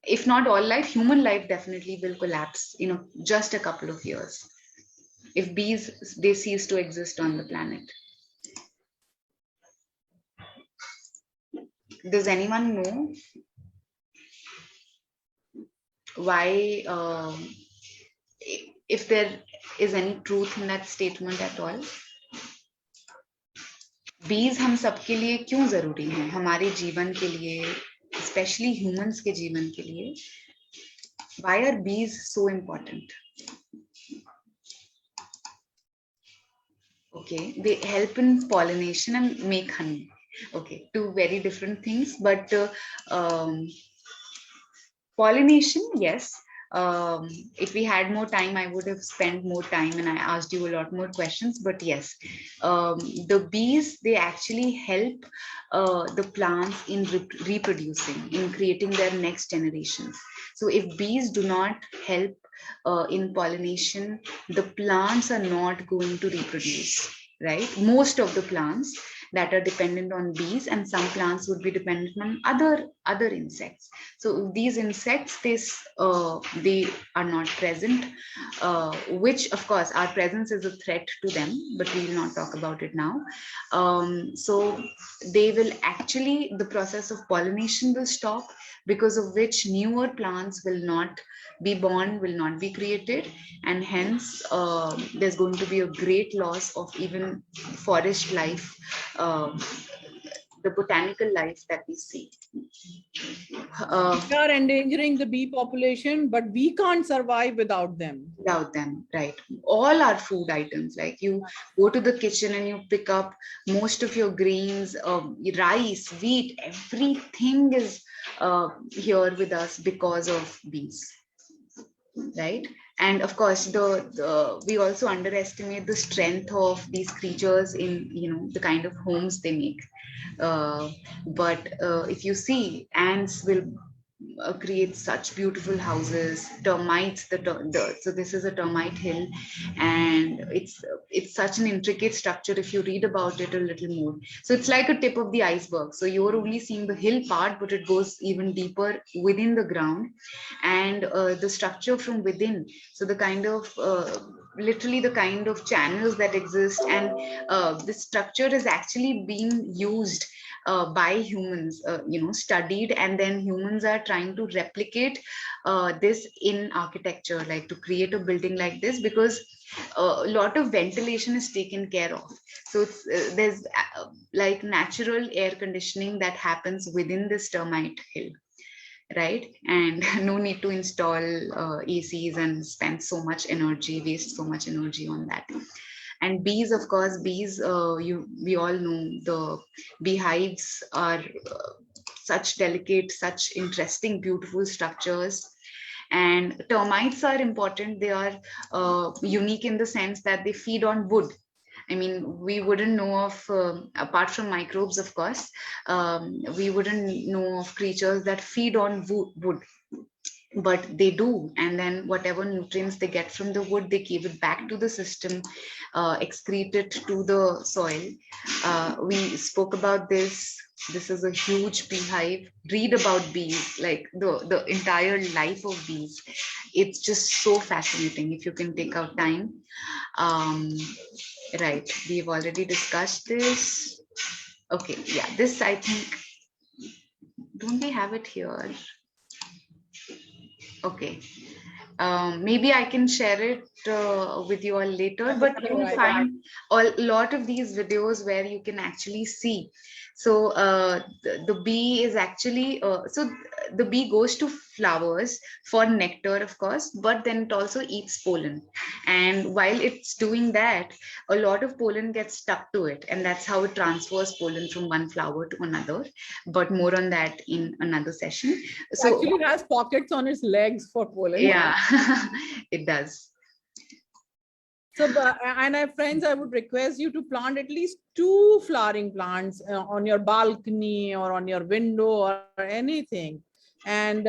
If not all life, human life definitely will collapse, just a couple of years, if bees, they cease to exist on the planet. Does anyone know why, if there is any truth in that statement at all? बीज हम सबके लिए क्यों जरूरी हैं, हमारे जीवन के लिए, स्पेशली ह्यूमंस के जीवन के लिए? Why are bees so important? Okay, they help in pollination and make honey. Okay, two very different things, but pollination, yes. If we had more time, I would have spent more time and I asked you a lot more questions, but yes, the bees, they actually help the plants in reproducing, in creating their next generations. So if bees do not help in pollination, the plants are not going to reproduce, right? Most of the plants that are dependent on bees, and some plants would be dependent on other insects. So these insects, they are not present, which of course our presence is a threat to them, but we will not talk about it now. So they will actually, the process of pollination will stop, because of which newer plants will not be born, will not be created, and hence there's going to be a great loss of even forest life, the botanical life that we see. We are endangering the bee population, but we can't survive without them. Without them, right? All our food items, like you go to the kitchen and you pick up most of your grains, rice, wheat, everything is here with us because of bees, right? And of course, we also underestimate the strength of these creatures in, the kind of homes they make. But if you see, ants will create such beautiful houses. Termites, so this is a termite hill, and it's such an intricate structure if you read about it a little more. So it's like a tip of the iceberg. So you're only seeing the hill part, but it goes even deeper within the ground, and the structure from within. So the kind of literally the kind of channels that exist, and this structure is actually being used by humans, studied, and then humans are trying to replicate this in architecture, like to create a building like this, because a lot of ventilation is taken care of. So there's like natural air conditioning that happens within this termite hill, right? And no need to install ACs and spend so much energy, waste so much energy on that. And bees, of course, bees, we all know the beehives are such delicate, such interesting, beautiful structures. And termites are important. They are unique in the sense that they feed on wood. I mean, we wouldn't know of, apart from microbes, of course, we wouldn't know of creatures that feed on wood, but they do. And then whatever nutrients they get from the wood, they give it back to the system, excrete it to the soil. We spoke about this. This is a huge beehive. Read about bees, like the entire life of bees. It's just so fascinating if you can take out time. Right, we've already discussed this. Okay, yeah, this I think, don't we have it here? Okay, maybe I can share it with you all later, but you'll find a lot of these videos where you can actually see. So the bee is actually, so the bee goes to flowers for nectar, of course, but then it also eats pollen. And while it's doing that, a lot of pollen gets stuck to it. And that's how it transfers pollen from one flower to another. But more on that in another session. So actually it has pockets on its legs for pollen. Yeah, it does. So, and friends, I would request you to plant at least 2 flowering plants on your balcony or on your window or anything. And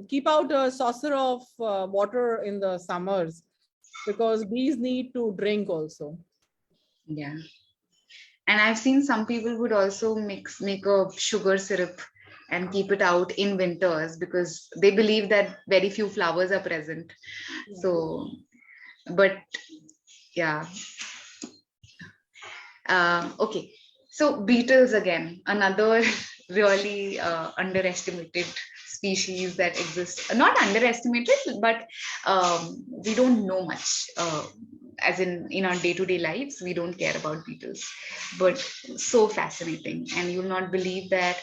keep out a saucer of water in the summers, because bees need to drink also. Yeah. And I've seen some people would also make a sugar syrup and keep it out in winters, because they believe that very few flowers are present. So, but yeah. Okay. So beetles, again, another really underestimated species that exist. Not underestimated, but we don't know much. As in our day-to-day lives, we don't care about beetles, but so fascinating. And you'll not believe that.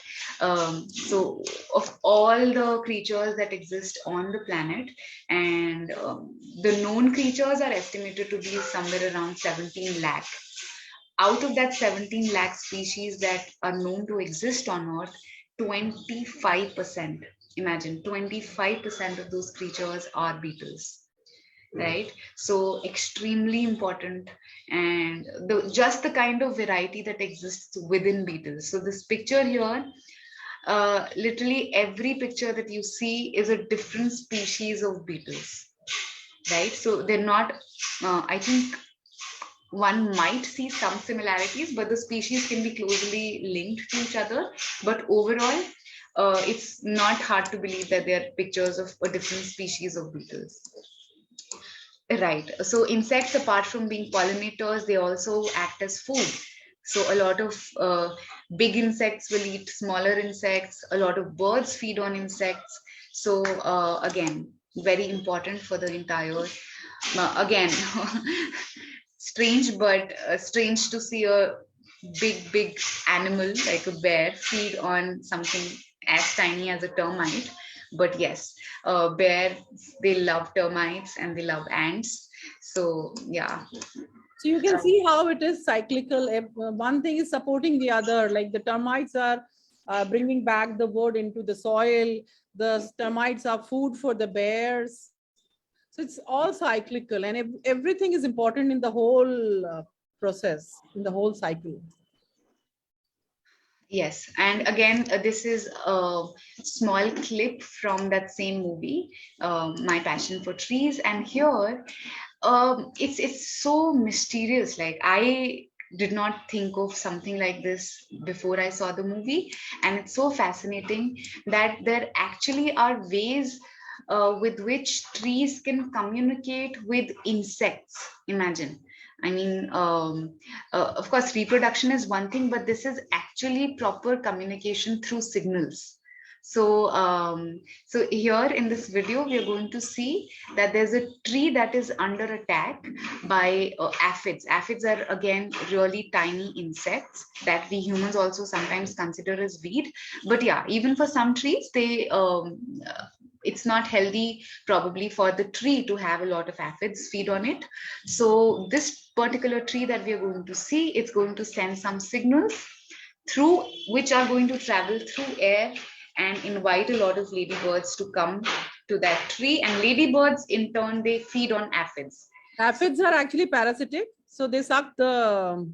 So of all the creatures that exist on the planet, and the known creatures are estimated to be somewhere around 17 lakh. Out of that 17 lakh species that are known to exist on Earth, 25%, imagine 25% of those creatures are beetles. Right, so extremely important, and just the kind of variety that exists within beetles. So this picture here, literally every picture that you see is a different species of beetles, right? So they're not, I think one might see some similarities, but the species can be closely linked to each other. But overall, it's not hard to believe that they are pictures of a different species of beetles. Right. So insects, apart from being pollinators, they also act as food. So a lot of big insects will eat smaller insects. A lot of birds feed on insects. So again, very important for the entire, again, strange, but strange to see a big animal like a bear feed on something as tiny as a termite. But yes, bears, they love termites and they love ants. So yeah. So you can see how it is cyclical. One thing is supporting the other, like the termites are bringing back the wood into the soil. The termites are food for the bears. So it's all cyclical, and everything is important in the whole process, in the whole cycle. Yes, and again, this is a small clip from that same movie, My Passion for Trees. And here, it's so mysterious. Like, I did not think of something like this before I saw the movie, and it's so fascinating that there actually are ways with which trees can communicate with insects. Imagine. I mean, of course, reproduction is one thing, but this is actually proper communication through signals. So, so here in this video, we are going to see that there's a tree that is under attack by aphids. Aphids are again really tiny insects that we humans also sometimes consider as weed. But yeah, even for some trees, they it's not healthy probably for the tree to have a lot of aphids feed on it. So this particular tree that we are going to see, it's going to send some signals through which are going to travel through air and invite a lot of ladybirds to come to that tree, and ladybirds in turn, they feed on aphids. Aphids are actually parasitic, so they suck the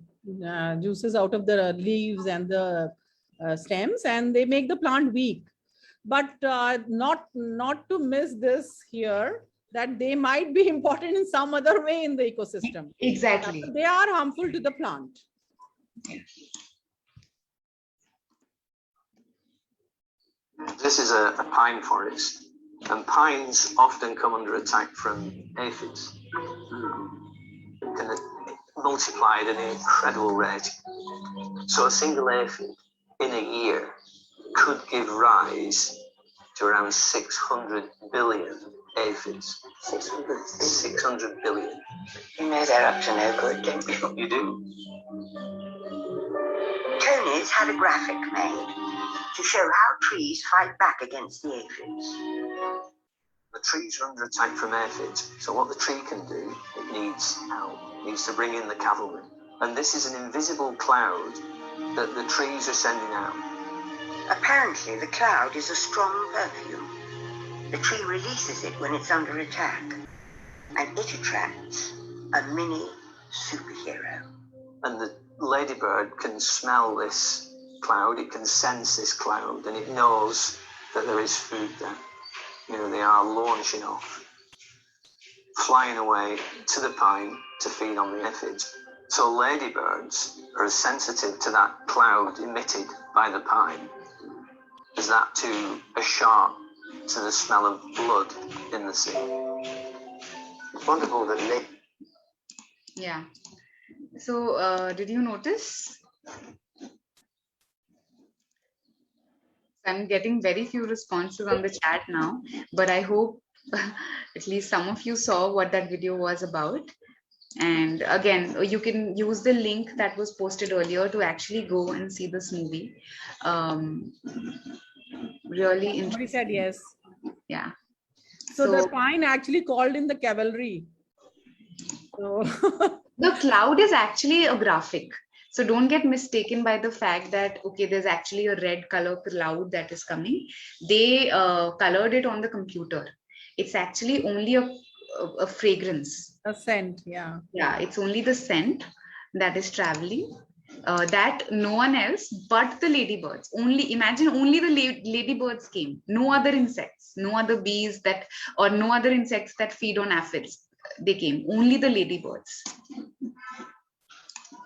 juices out of the leaves and the stems, and they make the plant weak. But not to miss this here, that they might be important in some other way in the ecosystem. Exactly. They are harmful to the plant. This is a pine forest, and pines often come under attack from aphids. It can multiply at an incredible rate. So a single aphid in a year could give rise to around 600 billion aphids. 600 billion. You know they're up to no good, don't you? You do. Tony's had a graphic made to show how trees fight back against the aphids. The trees are under attack from aphids, so what the tree can do, it needs help. It needs to bring in the cavalry. And this is an invisible cloud that the trees are sending out. Apparently, the cloud is a strong perfume. The tree releases it when it's under attack, and it attracts a mini superhero. And the ladybird can smell this cloud, it can sense this cloud, and it knows that there is food there. You know, they are launching off, flying away to the pine to feed on the aphids. So ladybirds are as sensitive to that cloud emitted by the pine as that to a shark to the smell of blood in the sea. It's wonderful that they... Yeah. So did you notice? I'm getting very few responses on the chat now, but I hope at least some of you saw what that video was about. And again, you can use the link that was posted earlier to actually go and see this movie. Really interesting. Somebody said yes. Yeah. So the pine actually called in the cavalry. So the cloud is actually a graphic. So don't get mistaken by the fact that, okay, there's actually a red color cloud that is coming. They colored it on the computer. It's actually only a fragrance. A scent, yeah. Yeah, it's only the scent that is traveling. That no one else but the ladybirds. Only imagine only the ladybirds came. No other insects, no other bees that, or no other insects that feed on aphids. They came. Only the ladybirds.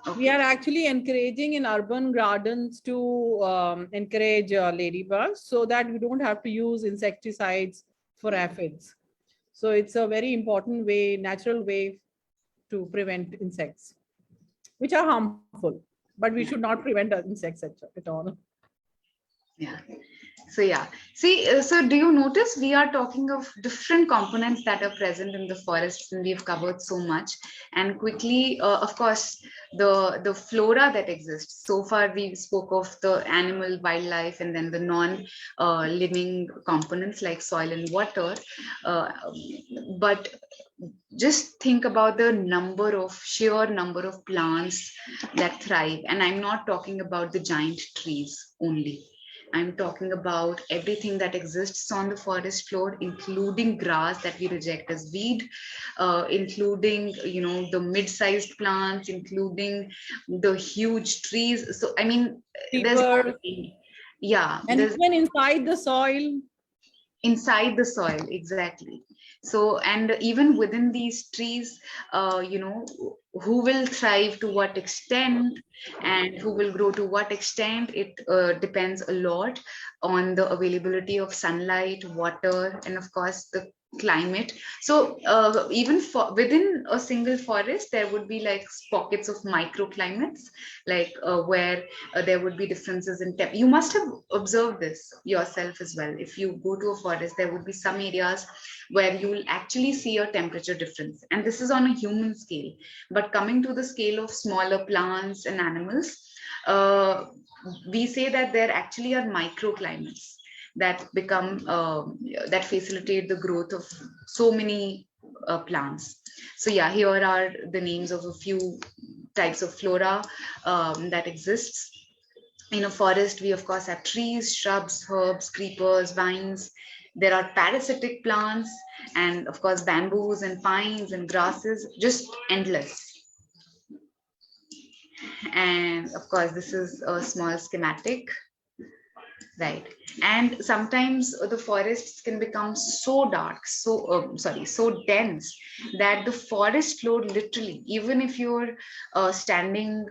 Okay. We are actually encouraging in urban gardens to encourage ladybirds so that we don't have to use insecticides for aphids. So it's a very important way, natural way to prevent insects, which are harmful, but we should not prevent insects at all. Yeah. So yeah, see, so do you notice we are talking of different components that are present in the forests, and we've covered so much. And quickly, of course, the flora that exists. So far, we spoke of the animal, wildlife, and then the non-living components like soil and water. But just think about the sheer number of plants that thrive. And I'm not talking about the giant trees only. I'm talking about everything that exists on the forest floor, including grass that we reject as weed, including, the mid-sized plants, including the huge trees. So, I mean, there's, yeah. And even inside the soil. inside the soil, exactly. So, and even within these trees, who will thrive to what extent and who will grow to what extent, it depends a lot on the availability of sunlight, water, and of course the climate. So even within a single forest, there would be like pockets of microclimates, like where there would be differences in temp. You must have observed this yourself as well. If you go to a forest, there would be some areas where you will actually see a temperature difference, and this is on a human scale. But coming to the scale of smaller plants and animals, we say that there actually are microclimates that become that facilitate the growth of so many plants. So yeah, here are the names of a few types of flora that exists. In a forest, we of course have trees, shrubs, herbs, creepers, vines. There are parasitic plants, and of course bamboos and pines and grasses, just endless. And of course, this is a small schematic. Right. And sometimes the forests can become so dark, so dense, that the forest floor literally, even if you're standing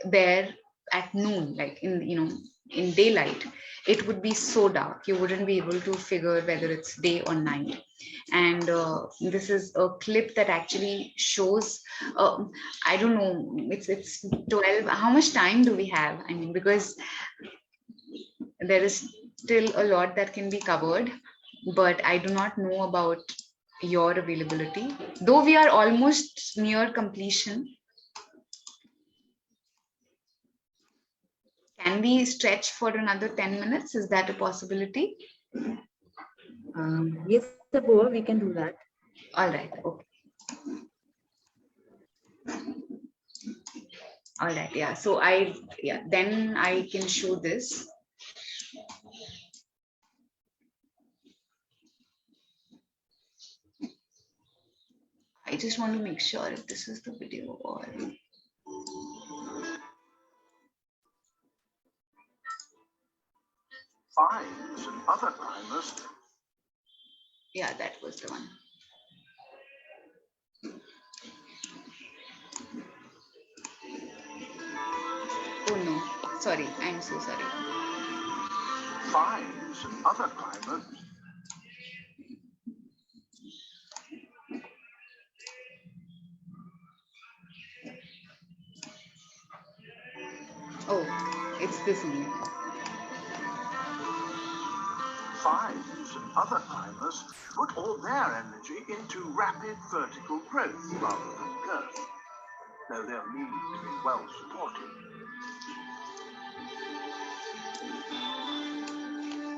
there at noon, like in daylight, it would be so dark. You wouldn't be able to figure whether it's day or night. And this is a clip that actually shows, I don't know, it's 12. How much time do we have? I mean, because there is still a lot that can be covered, but I do not know about your availability. Though we are almost near completion, can we stretch for another 10 minutes? Is that a possibility? Yes, Sabur, we can do that. All right. Okay. All right. Yeah. So then I can show this. I just want to make sure if this is the video or. Vines and other climbers. Yeah, that was the one. Oh no, sorry, I'm so sorry. Vines and other climbers. Oh, it's this only. Vines and other climbers put all their energy into rapid vertical growth rather than girth, though they'll need to be well supported.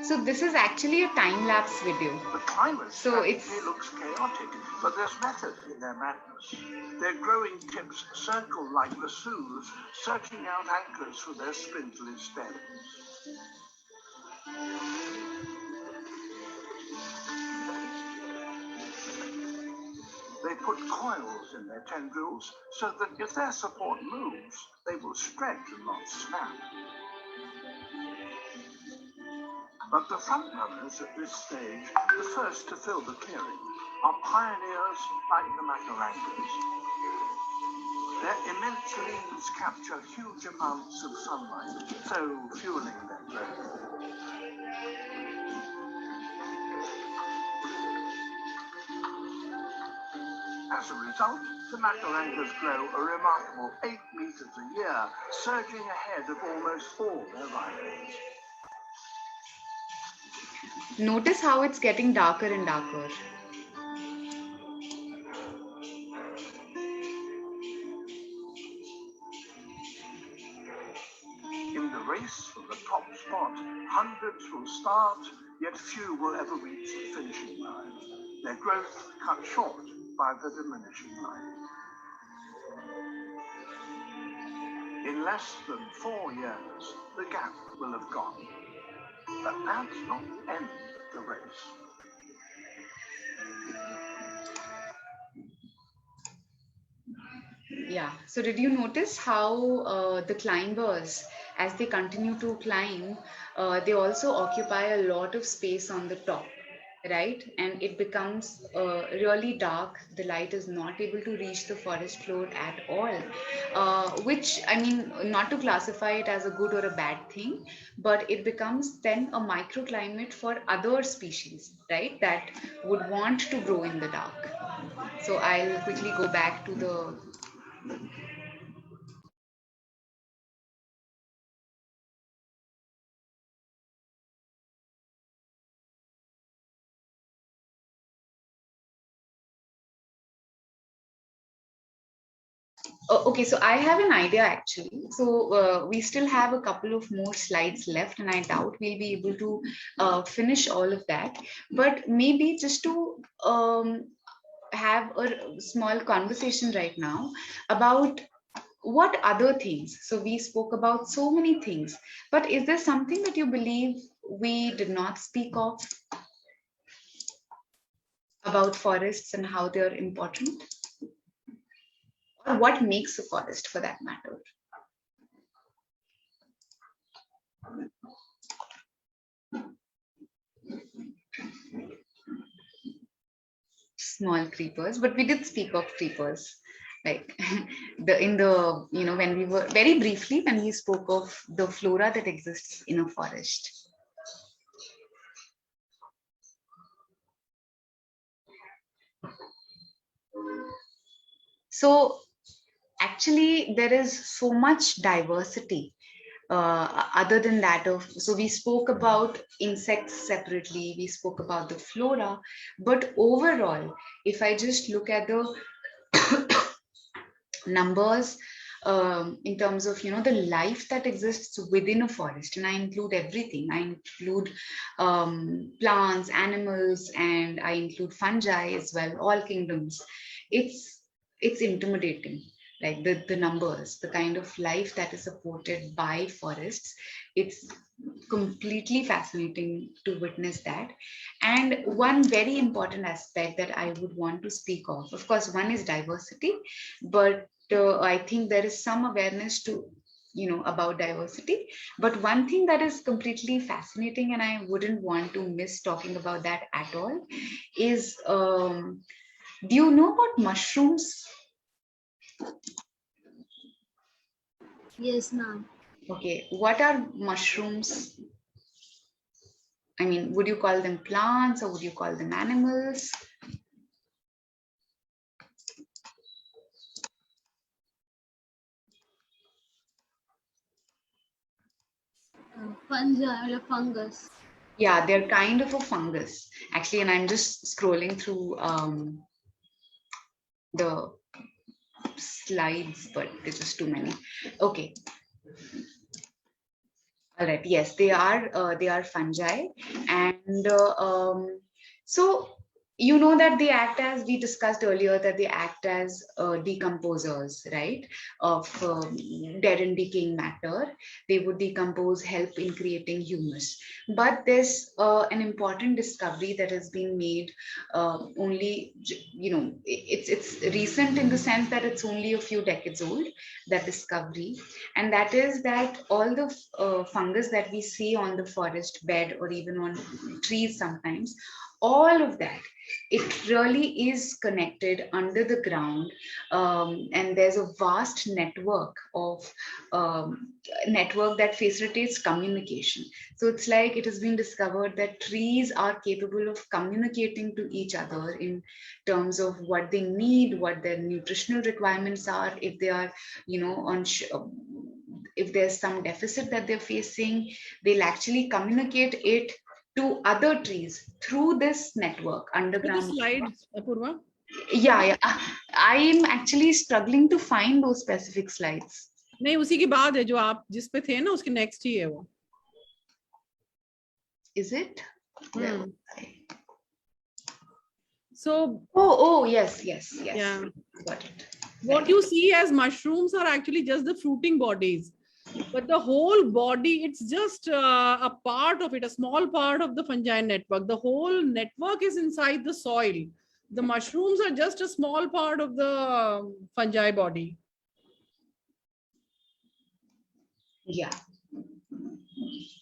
So this is actually a time-lapse video. The climber's so strategy looks chaotic, but there's method in their madness. Their growing tips circle like lassos, searching out anchors for their spindly stems. They put coils in their tendrils so that if their support moves, they will stretch and not snap. But the front runners at this stage, the first to fill the clearing, are pioneers like the Macarangas. Their immense leaves capture huge amounts of sunlight, so fueling their growth. As a result, the Macarangas grow a remarkable 8 meters a year, surging ahead of almost all their rivals. Notice how it's getting darker and darker. In the race for the top spot, hundreds will start, yet few will ever reach the finishing line. Their growth cut short by the diminishing light. In less than 4 years, the gap will have gone. But that's not the end of the race. Yeah. So did you notice how the climbers, as they continue to climb, they also occupy a lot of space on the top, right? And it becomes really dark. The light is not able to reach the forest floor at all, which, I mean, not to classify it as a good or a bad thing, but it becomes then a microclimate for other species, right? That would want to grow in the dark. So I'll quickly go back to the. Oh, okay, so I have an idea actually. So we still have a couple of more slides left, and I doubt we'll be able to finish all of that. But maybe just to have a small conversation right now about what other things. So we spoke about so many things, but is there something that you believe we did not speak of about forests and how they're important? Or what makes a forest for that matter? Small creepers, but we did speak of creepers, like when we were very briefly when we spoke of the flora that exists in a forest. So actually there is so much diversity other than that of, so we spoke about insects separately, we spoke about the flora, but overall if I just look at the numbers in terms of the life that exists within a forest, and I include everything. I include plants, animals, and I include fungi as well, all kingdoms. It's intimidating, like the numbers, the kind of life that is supported by forests. It's completely fascinating to witness that. And one very important aspect that I would want to speak of course, one is diversity, but I think there is some awareness to about diversity. But one thing that is completely fascinating, and I wouldn't want to miss talking about that at all, is do you know about mushrooms? Yes, ma'am. Okay, what are mushrooms? I mean, would you call them plants or would you call them animals? Fungi, fungus. Yeah, they're kind of a fungus actually, and I'm just scrolling through the slides, but there's just too many. Okay. All right. Yes, they are fungi, and so that they act as, we discussed earlier, that they act as decomposers, right, of dead and decaying matter. They would decompose, help in creating humus. But there's an important discovery that has been made only, it's recent in the sense that it's only a few decades old, that discovery, and that is that all the fungus that we see on the forest bed or even on trees sometimes, all of that, it really is connected under the ground, and there's a vast network of network that facilitates communication. So it's like it has been discovered that trees are capable of communicating to each other in terms of what they need, what their nutritional requirements are, if they are if there's some deficit that they're facing, they'll actually communicate it to other trees through this network With the underground. slides, Apurva. Yeah. I'm actually struggling to find those specific slides. नहीं, उसी के बाद है जो आप जिस पे थे ना, उसके next ही है वो. Is it? So. Oh, yes. Yeah. Got it. What you see as mushrooms are actually just the fruiting bodies, but the whole body, it's just a part of it, a small part of the fungi network. The whole network is inside the soil. The mushrooms are just a small part of the fungi body. Yeah.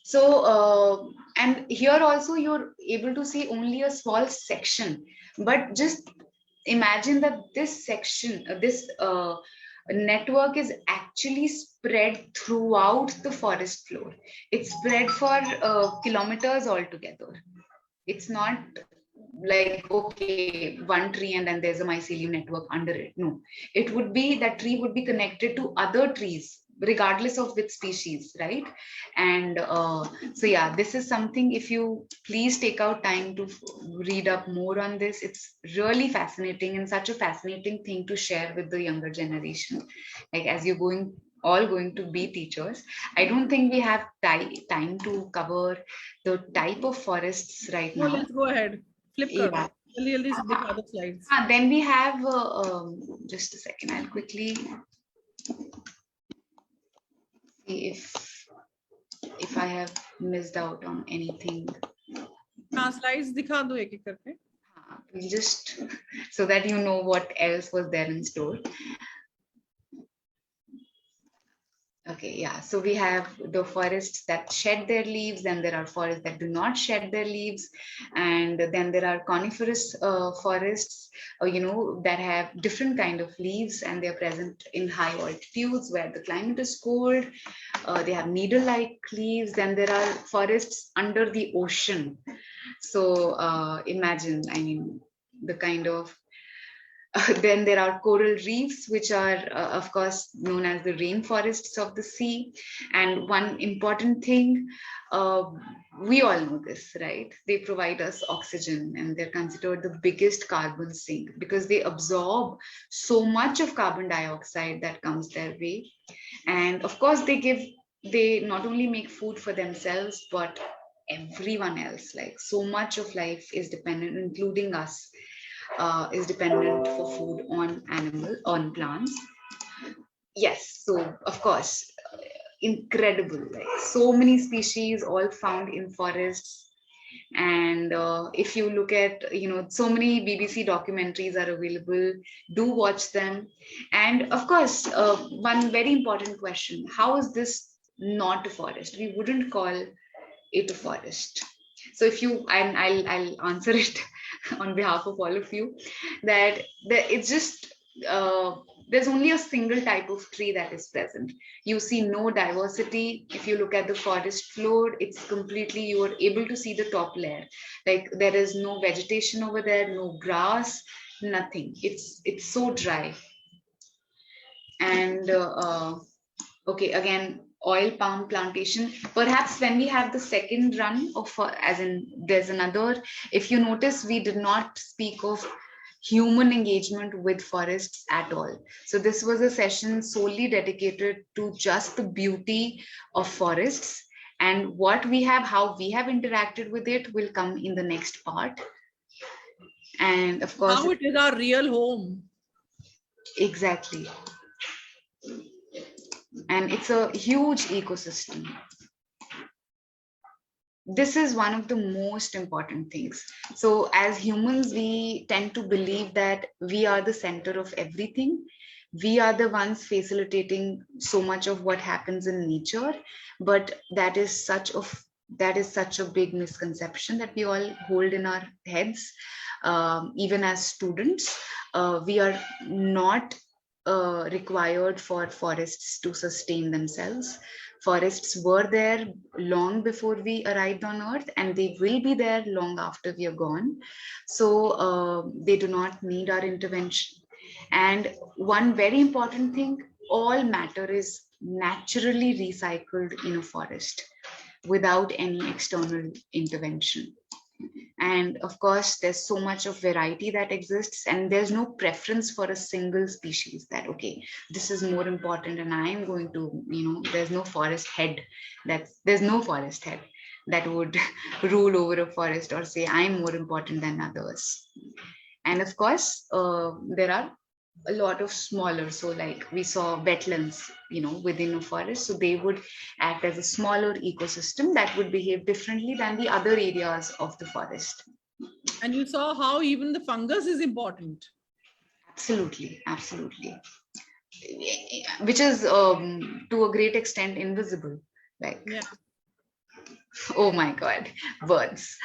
So and here also you're able to see only a small section, but just imagine that this section, this network is actually spread throughout the forest floor. It's spread for kilometers altogether. It's not like, okay, one tree and then there's a mycelium network under it. No, it would be that tree would be connected to other trees regardless of which species, right? And so yeah, this is something, if you please take out time to read up more on this, it's really fascinating and such a fascinating thing to share with the younger generation. Like, as you're all going to be teachers, I don't think we have time to cover the type of forests right No, now. let's go ahead. Flip kar Yeah. do. Jल्दी दिखा दो slides. Then we have just a second, I'll quickly see if I have missed out on anything. हाँ, slides दिखा दो एक एक करके. Just so that you know what else was there in store. Okay, yeah. So we have the forests that shed their leaves, and there are forests that do not shed their leaves, and then there are coniferous forests, that have different kind of leaves, and they are present in high altitudes where the climate is cold. They have needle-like leaves. Then there are forests under the ocean. So imagine, I mean, the kind of then there are coral reefs, which are, of course, known as the rainforests of the sea. And one important thing, we all know this, right? They provide us oxygen, and they're considered the biggest carbon sink because they absorb so much of carbon dioxide that comes their way. And of course, they not only make food for themselves, but everyone else. Like, so much of life is dependent, including us, is dependent for food on plants. Yes, so of course, incredible, like so many species all found in forests. And if you look at, so many BBC documentaries are available, do watch them. And of course, one very important question: how is this not a forest? We wouldn't call it a forest. So if you, and I'll answer it on behalf of all of you, that it's just there's only a single type of tree that is present. You see no diversity. If you look at the forest floor, it's completely, you are able to see the top layer. Like, there is no vegetation over there, no grass, nothing. It's so dry. And okay, again, oil palm plantation. Perhaps when we have the second run of, as in there's another, if you notice, we did not speak of human engagement with forests at all. So this was a session solely dedicated to just the beauty of forests, and what we have, how we have interacted with it will come in the next part. And of course, How it is our real home. Exactly. And it's a huge ecosystem. This is one of the most important things. So as humans, we tend to believe that we are the center of everything. We are the ones facilitating so much of what happens in nature, but that is such a big misconception that we all hold in our heads. Even as students, we are not required for forests to sustain themselves. Forests were there long before we arrived on Earth, and they will be there long after we are gone. So they do not need our intervention. And one very important thing, all matter is naturally recycled in a forest without any external intervention. And of course, there's so much of variety that exists, and there's no preference for a single species that, okay, this is more important and I am going to, there's no forest head that would rule over a forest or say I'm more important than others. And of course, there are a lot of smaller, so like we saw wetlands, within a forest, so they would act as a smaller ecosystem that would behave differently than the other areas of the forest. And you saw how even the fungus is important. Absolutely. which is to a great extent invisible. Like, Yeah. oh my God, birds.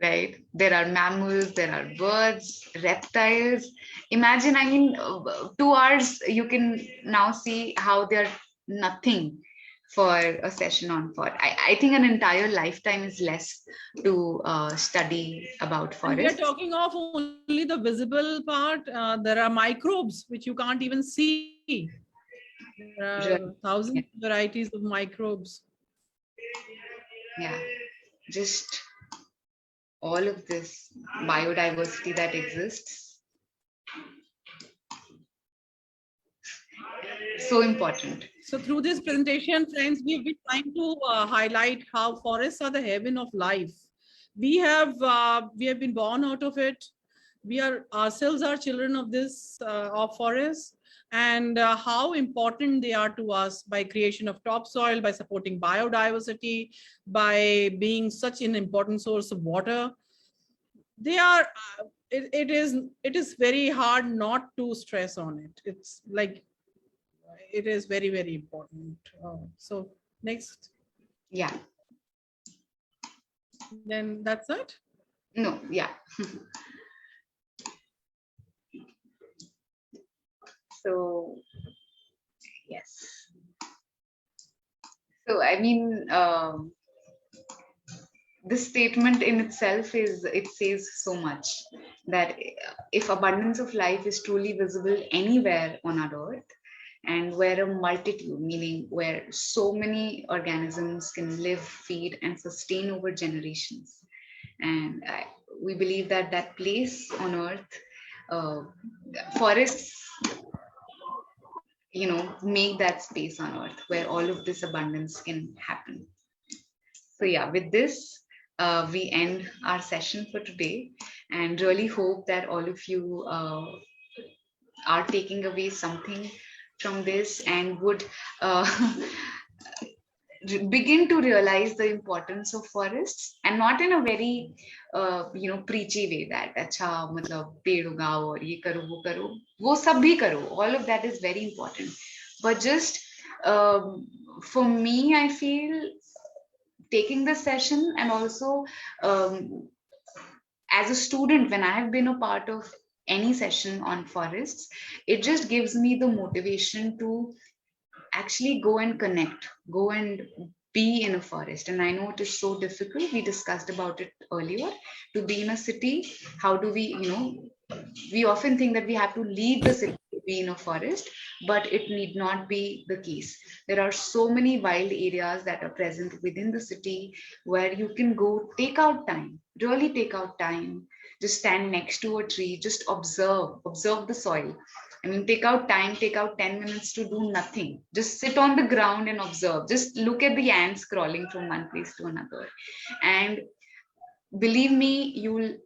Right? There are mammals, there are birds, reptiles. Imagine, I mean, 2 hours, you can now see how they're nothing for a session on forest. I think an entire lifetime is less to study about And we are forests. talking of only the visible part. There are microbes which you can't even see. There are thousands of varieties of microbes. Yeah, just all of this biodiversity that exists. So important. So through this presentation, friends, we've been trying to highlight how forests are the heaven of life. We have been born out of it. We are ourselves are children of this of forests, and how important they are to us by creation of topsoil, by supporting biodiversity, by being such an important source of water. They are. It is very hard not to stress on it. It's like it is very, very important. So next. Yeah. Then that's it? No, yeah. So, yes. So, I mean, this statement in itself it says so much, that if abundance of life is truly visible anywhere on our earth, and where a multitude, meaning where so many organisms can live, feed, and sustain over generations, and we believe that that place on earth, forests, make that space on earth where all of this abundance can happen. So yeah, with this, we end our session for today, and really hope that all of you are taking away something from this, and would begin to realize the importance of forests, and not in a very preachy way that acha matlab ped ugao aur ye karo wo sab bhi karo, all of that is very important, but just for me, I feel taking the session, and also as a student, when I have been a part of any session on forests, it just gives me the motivation to actually go and connect, go and be in a forest. And I know it is so difficult. We discussed about it earlier. To be in a city, how do we, we often think that we have to leave the city to be in a forest, but it need not be the case. There are so many wild areas that are present within the city where you can go, take out time, really take out time, just stand next to a tree, just observe the soil. I mean, take out time, take out 10 minutes to do nothing. Just sit on the ground and observe. Just look at the ants crawling from one place to another. And believe me, you'll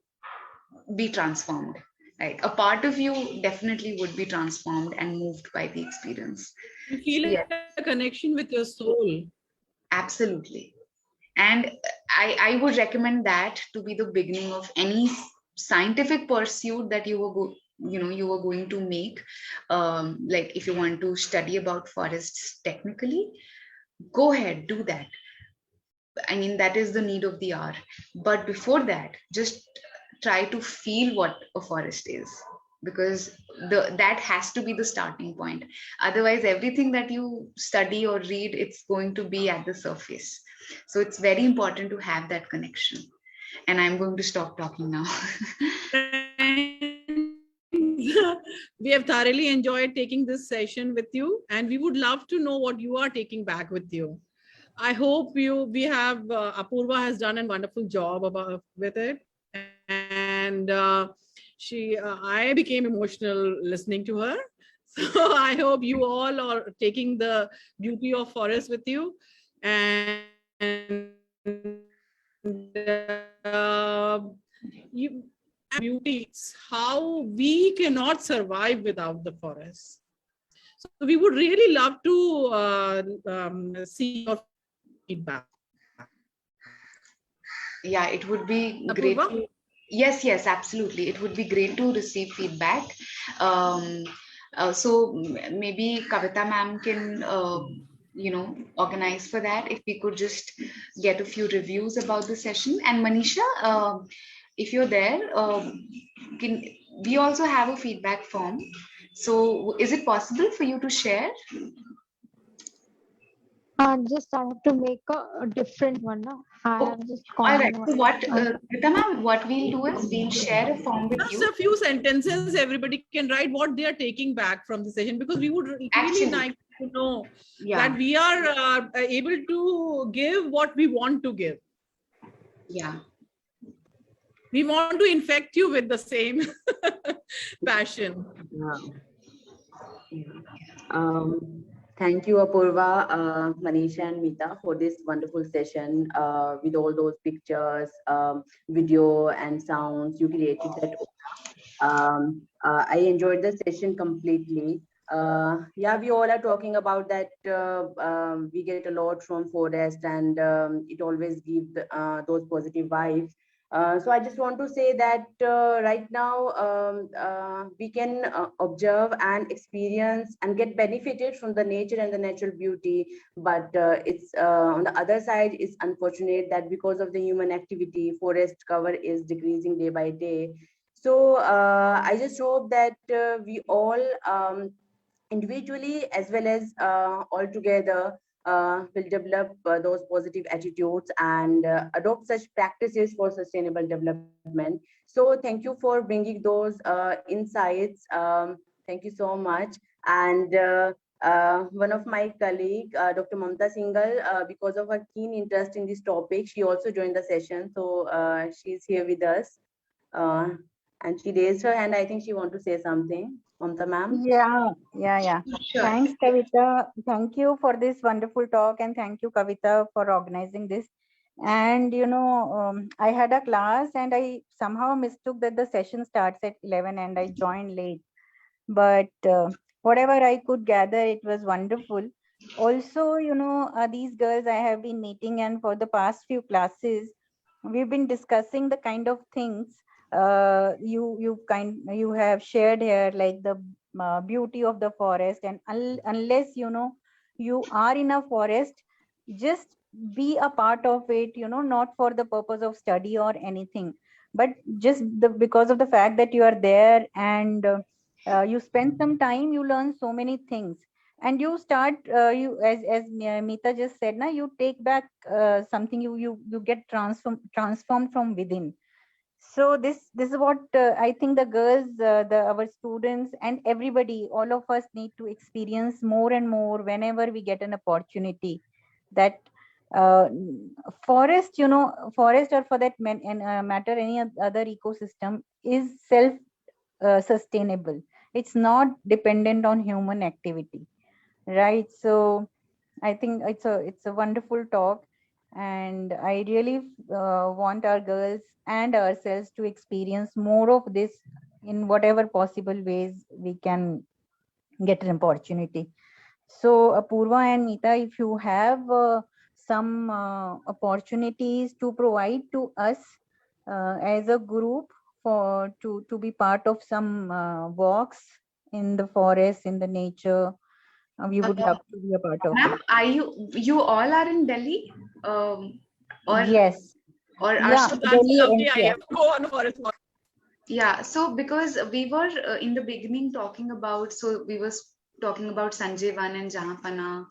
be transformed. Like, a part of you definitely would be transformed and moved by the experience. You feel a connection with your soul. Absolutely. And I would recommend that to be the beginning of any scientific pursuit that you were going to make. Like, if you want to study about forests technically, go ahead, do that. I mean, that is the need of the hour. But before that, just try to feel what a forest is, because that has to be the starting point. Otherwise, everything that you study or read, it's going to be at the surface. So it's very important to have that connection. And I'm going to stop talking now. We have thoroughly enjoyed taking this session with you, and we would love to know what you are taking back with you. I hope Apurva has done a wonderful job with it. And I became emotional listening to her. So I hope you all are taking the beauty of forest with you. And beauties, how we cannot survive without the forest. So we would really love to see your feedback. Yeah, it would be great. Yes, absolutely. It would be great to receive feedback. So maybe Kavita ma'am can, organize for that. If we could just get a few reviews about the session. And Manisha, if you're there, can we also have a feedback form? So is it possible for you to share? Just I have to make a different one. No? I Oh, have just all right. common So one. what, Kavita ma'am, what we'll do is we'll share a form with Just you. a few sentences, everybody can write what they are taking back from the session, because we would really Actually, like to know yeah, that we are able to give what we want to give. yeah. We want to infect you with the same passion. Thank you, Apurva, Manisha, and Mita for this wonderful session with all those pictures, video, and sounds you created. I enjoyed the session completely. Yeah, we all are talking about that. We get a lot from forest, and it always gives those positive vibes. So I just want to say that right now we can observe and experience and get benefited from the nature and the natural beauty. But it's on the other side, it's unfortunate that because of the human activity, forest cover is decreasing day by day. So I just hope that we all individually as well as all together will develop those positive attitudes and adopt such practices for sustainable development. So thank you for bringing those insights. Thank you so much. And one of my colleague, Dr. Mamta Singhal, because of her keen interest in this topic, she also joined the session. So she's here with us. Uh, and she raised her hand. I think she want to say something. Mamta ma'am. Yeah. Sure. Thanks, Kavita. Thank you for this wonderful talk, and thank you, Kavita, for organizing this. And I had a class, and I somehow mistook that the session starts at 11, and I joined late. But whatever I could gather, it was wonderful. Also, these girls I have been meeting, and for the past few classes, we've been discussing the kind of things you have shared here, like the beauty of the forest. And unless you are in a forest, just be a part of it, not for the purpose of study or anything, but just because of the fact that you are there, and you spend some time, you learn so many things, and you start you as Mita just said, na, you take back something, you get transformed from within. So this is what I think the girls, our students, and everybody, all of us need to experience more and more whenever we get an opportunity. That uh, forest, or for that matter, any other ecosystem, is self sustainable. It's not dependent on human activity, right? So I think it's a wonderful talk, and I really want our girls and ourselves to experience more of this in whatever possible ways we can get an opportunity. So Apurva and Mita, if you have some opportunities to provide to us as a group for to be part of some walks in the forest, in the nature, we would love to be a part of Ma'am, it. are you all are in Delhi? Or Yes. or are Yeah, So that's Delhi lovely. I NCR. have to go on a forest walk. yeah, so because we were in the beginning talking about, so we was talking about Sanjay Van and Jahanpana.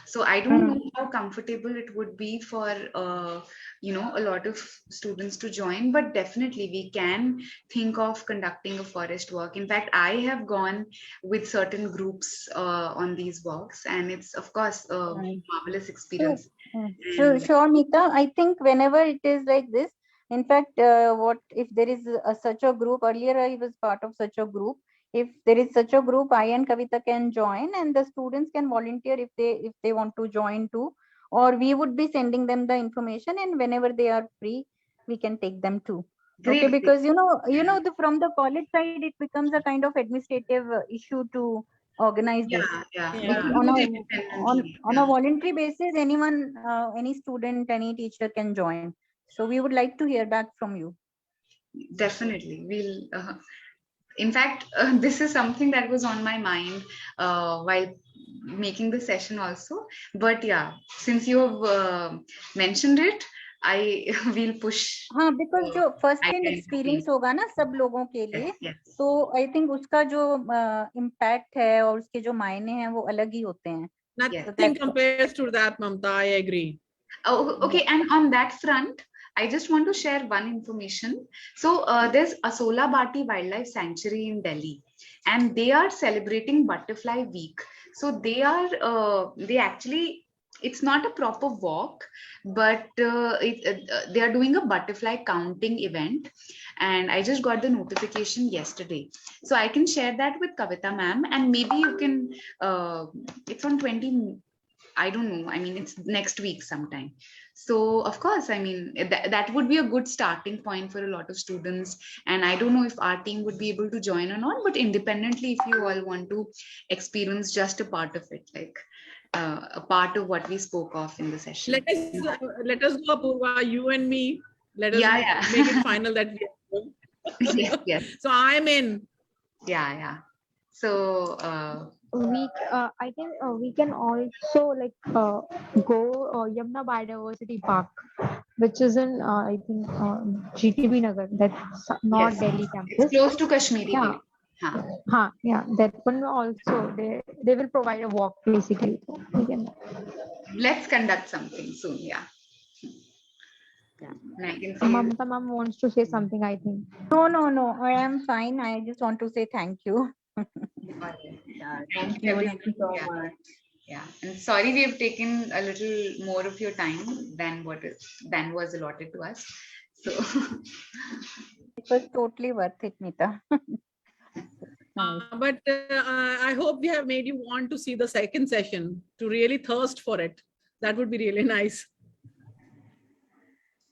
So I don't know how comfortable it would be for a lot of students to join, but definitely we can think of conducting a forest walk. In fact, I have gone with certain groups on these walks, and it's of course a Right. marvelous So, experience. And sure, Mita. I think whenever it is like this, in fact, what if there is such a group? Earlier, I was part of such a group. If there is such a group, I and Kavita can join, and the students can volunteer if they want to join too. Or we would be sending them the information, and whenever they are free, we can take them too. Okay, great, great. because from the college side, it becomes a kind of administrative issue to organize this. We Yeah. can On do a it on independently. on a voluntary basis, anyone, any student, any teacher can join. So we would like to hear back from you. Definitely, we'll in fact, this is something that was on my mind while making the session also. But yeah, since you have mentioned it, I will push. हाँ, because जो first hand identity. experience होगा ना सब लोगों के लिए, Yes, yes. तो I think उसका जो impact है और उसके जो मायने हैं वो अलग ही होते हैं. Nothing compares to that, Mamta. I agree. Oh, okay. And on that front, I just want to share one information. So there's Asola Bhati Wildlife Sanctuary in Delhi, and they are celebrating Butterfly Week. So they actually, it's not a proper walk, but they are doing a butterfly counting event. And I just got the notification yesterday. So I can share that with Kavita ma'am, and maybe you can, it's on 20, I don't know. I mean, it's next week sometime. So of course, I mean, that would be a good starting point for a lot of students. And I don't know if our team would be able to join or not, but independently, if you all want to experience just a part of it, like a part of what we spoke of in the session. Let us go, Apurva, you and me. Let us make it final that we are going. Yes, yes. So I'm in. Yeah. So I think we can also like go Yamuna Biodiversity Park, which is in I think GTB Nagar. That's not Yes. Delhi campus. It's close to Kashmiri. Yeah. Yeah, that one also they will provide a walk basically. So we can. Let's conduct something soon. Yeah. Mamta ma'am wants to say something, I think. No. I am fine. I just want to say thank you. Thank you so much. Yeah, and sorry we have taken a little more of your time than was allotted to us. So it was totally worth it, Mita. But I hope we have made you want to see the second session, to really thirst for it. That would be really nice.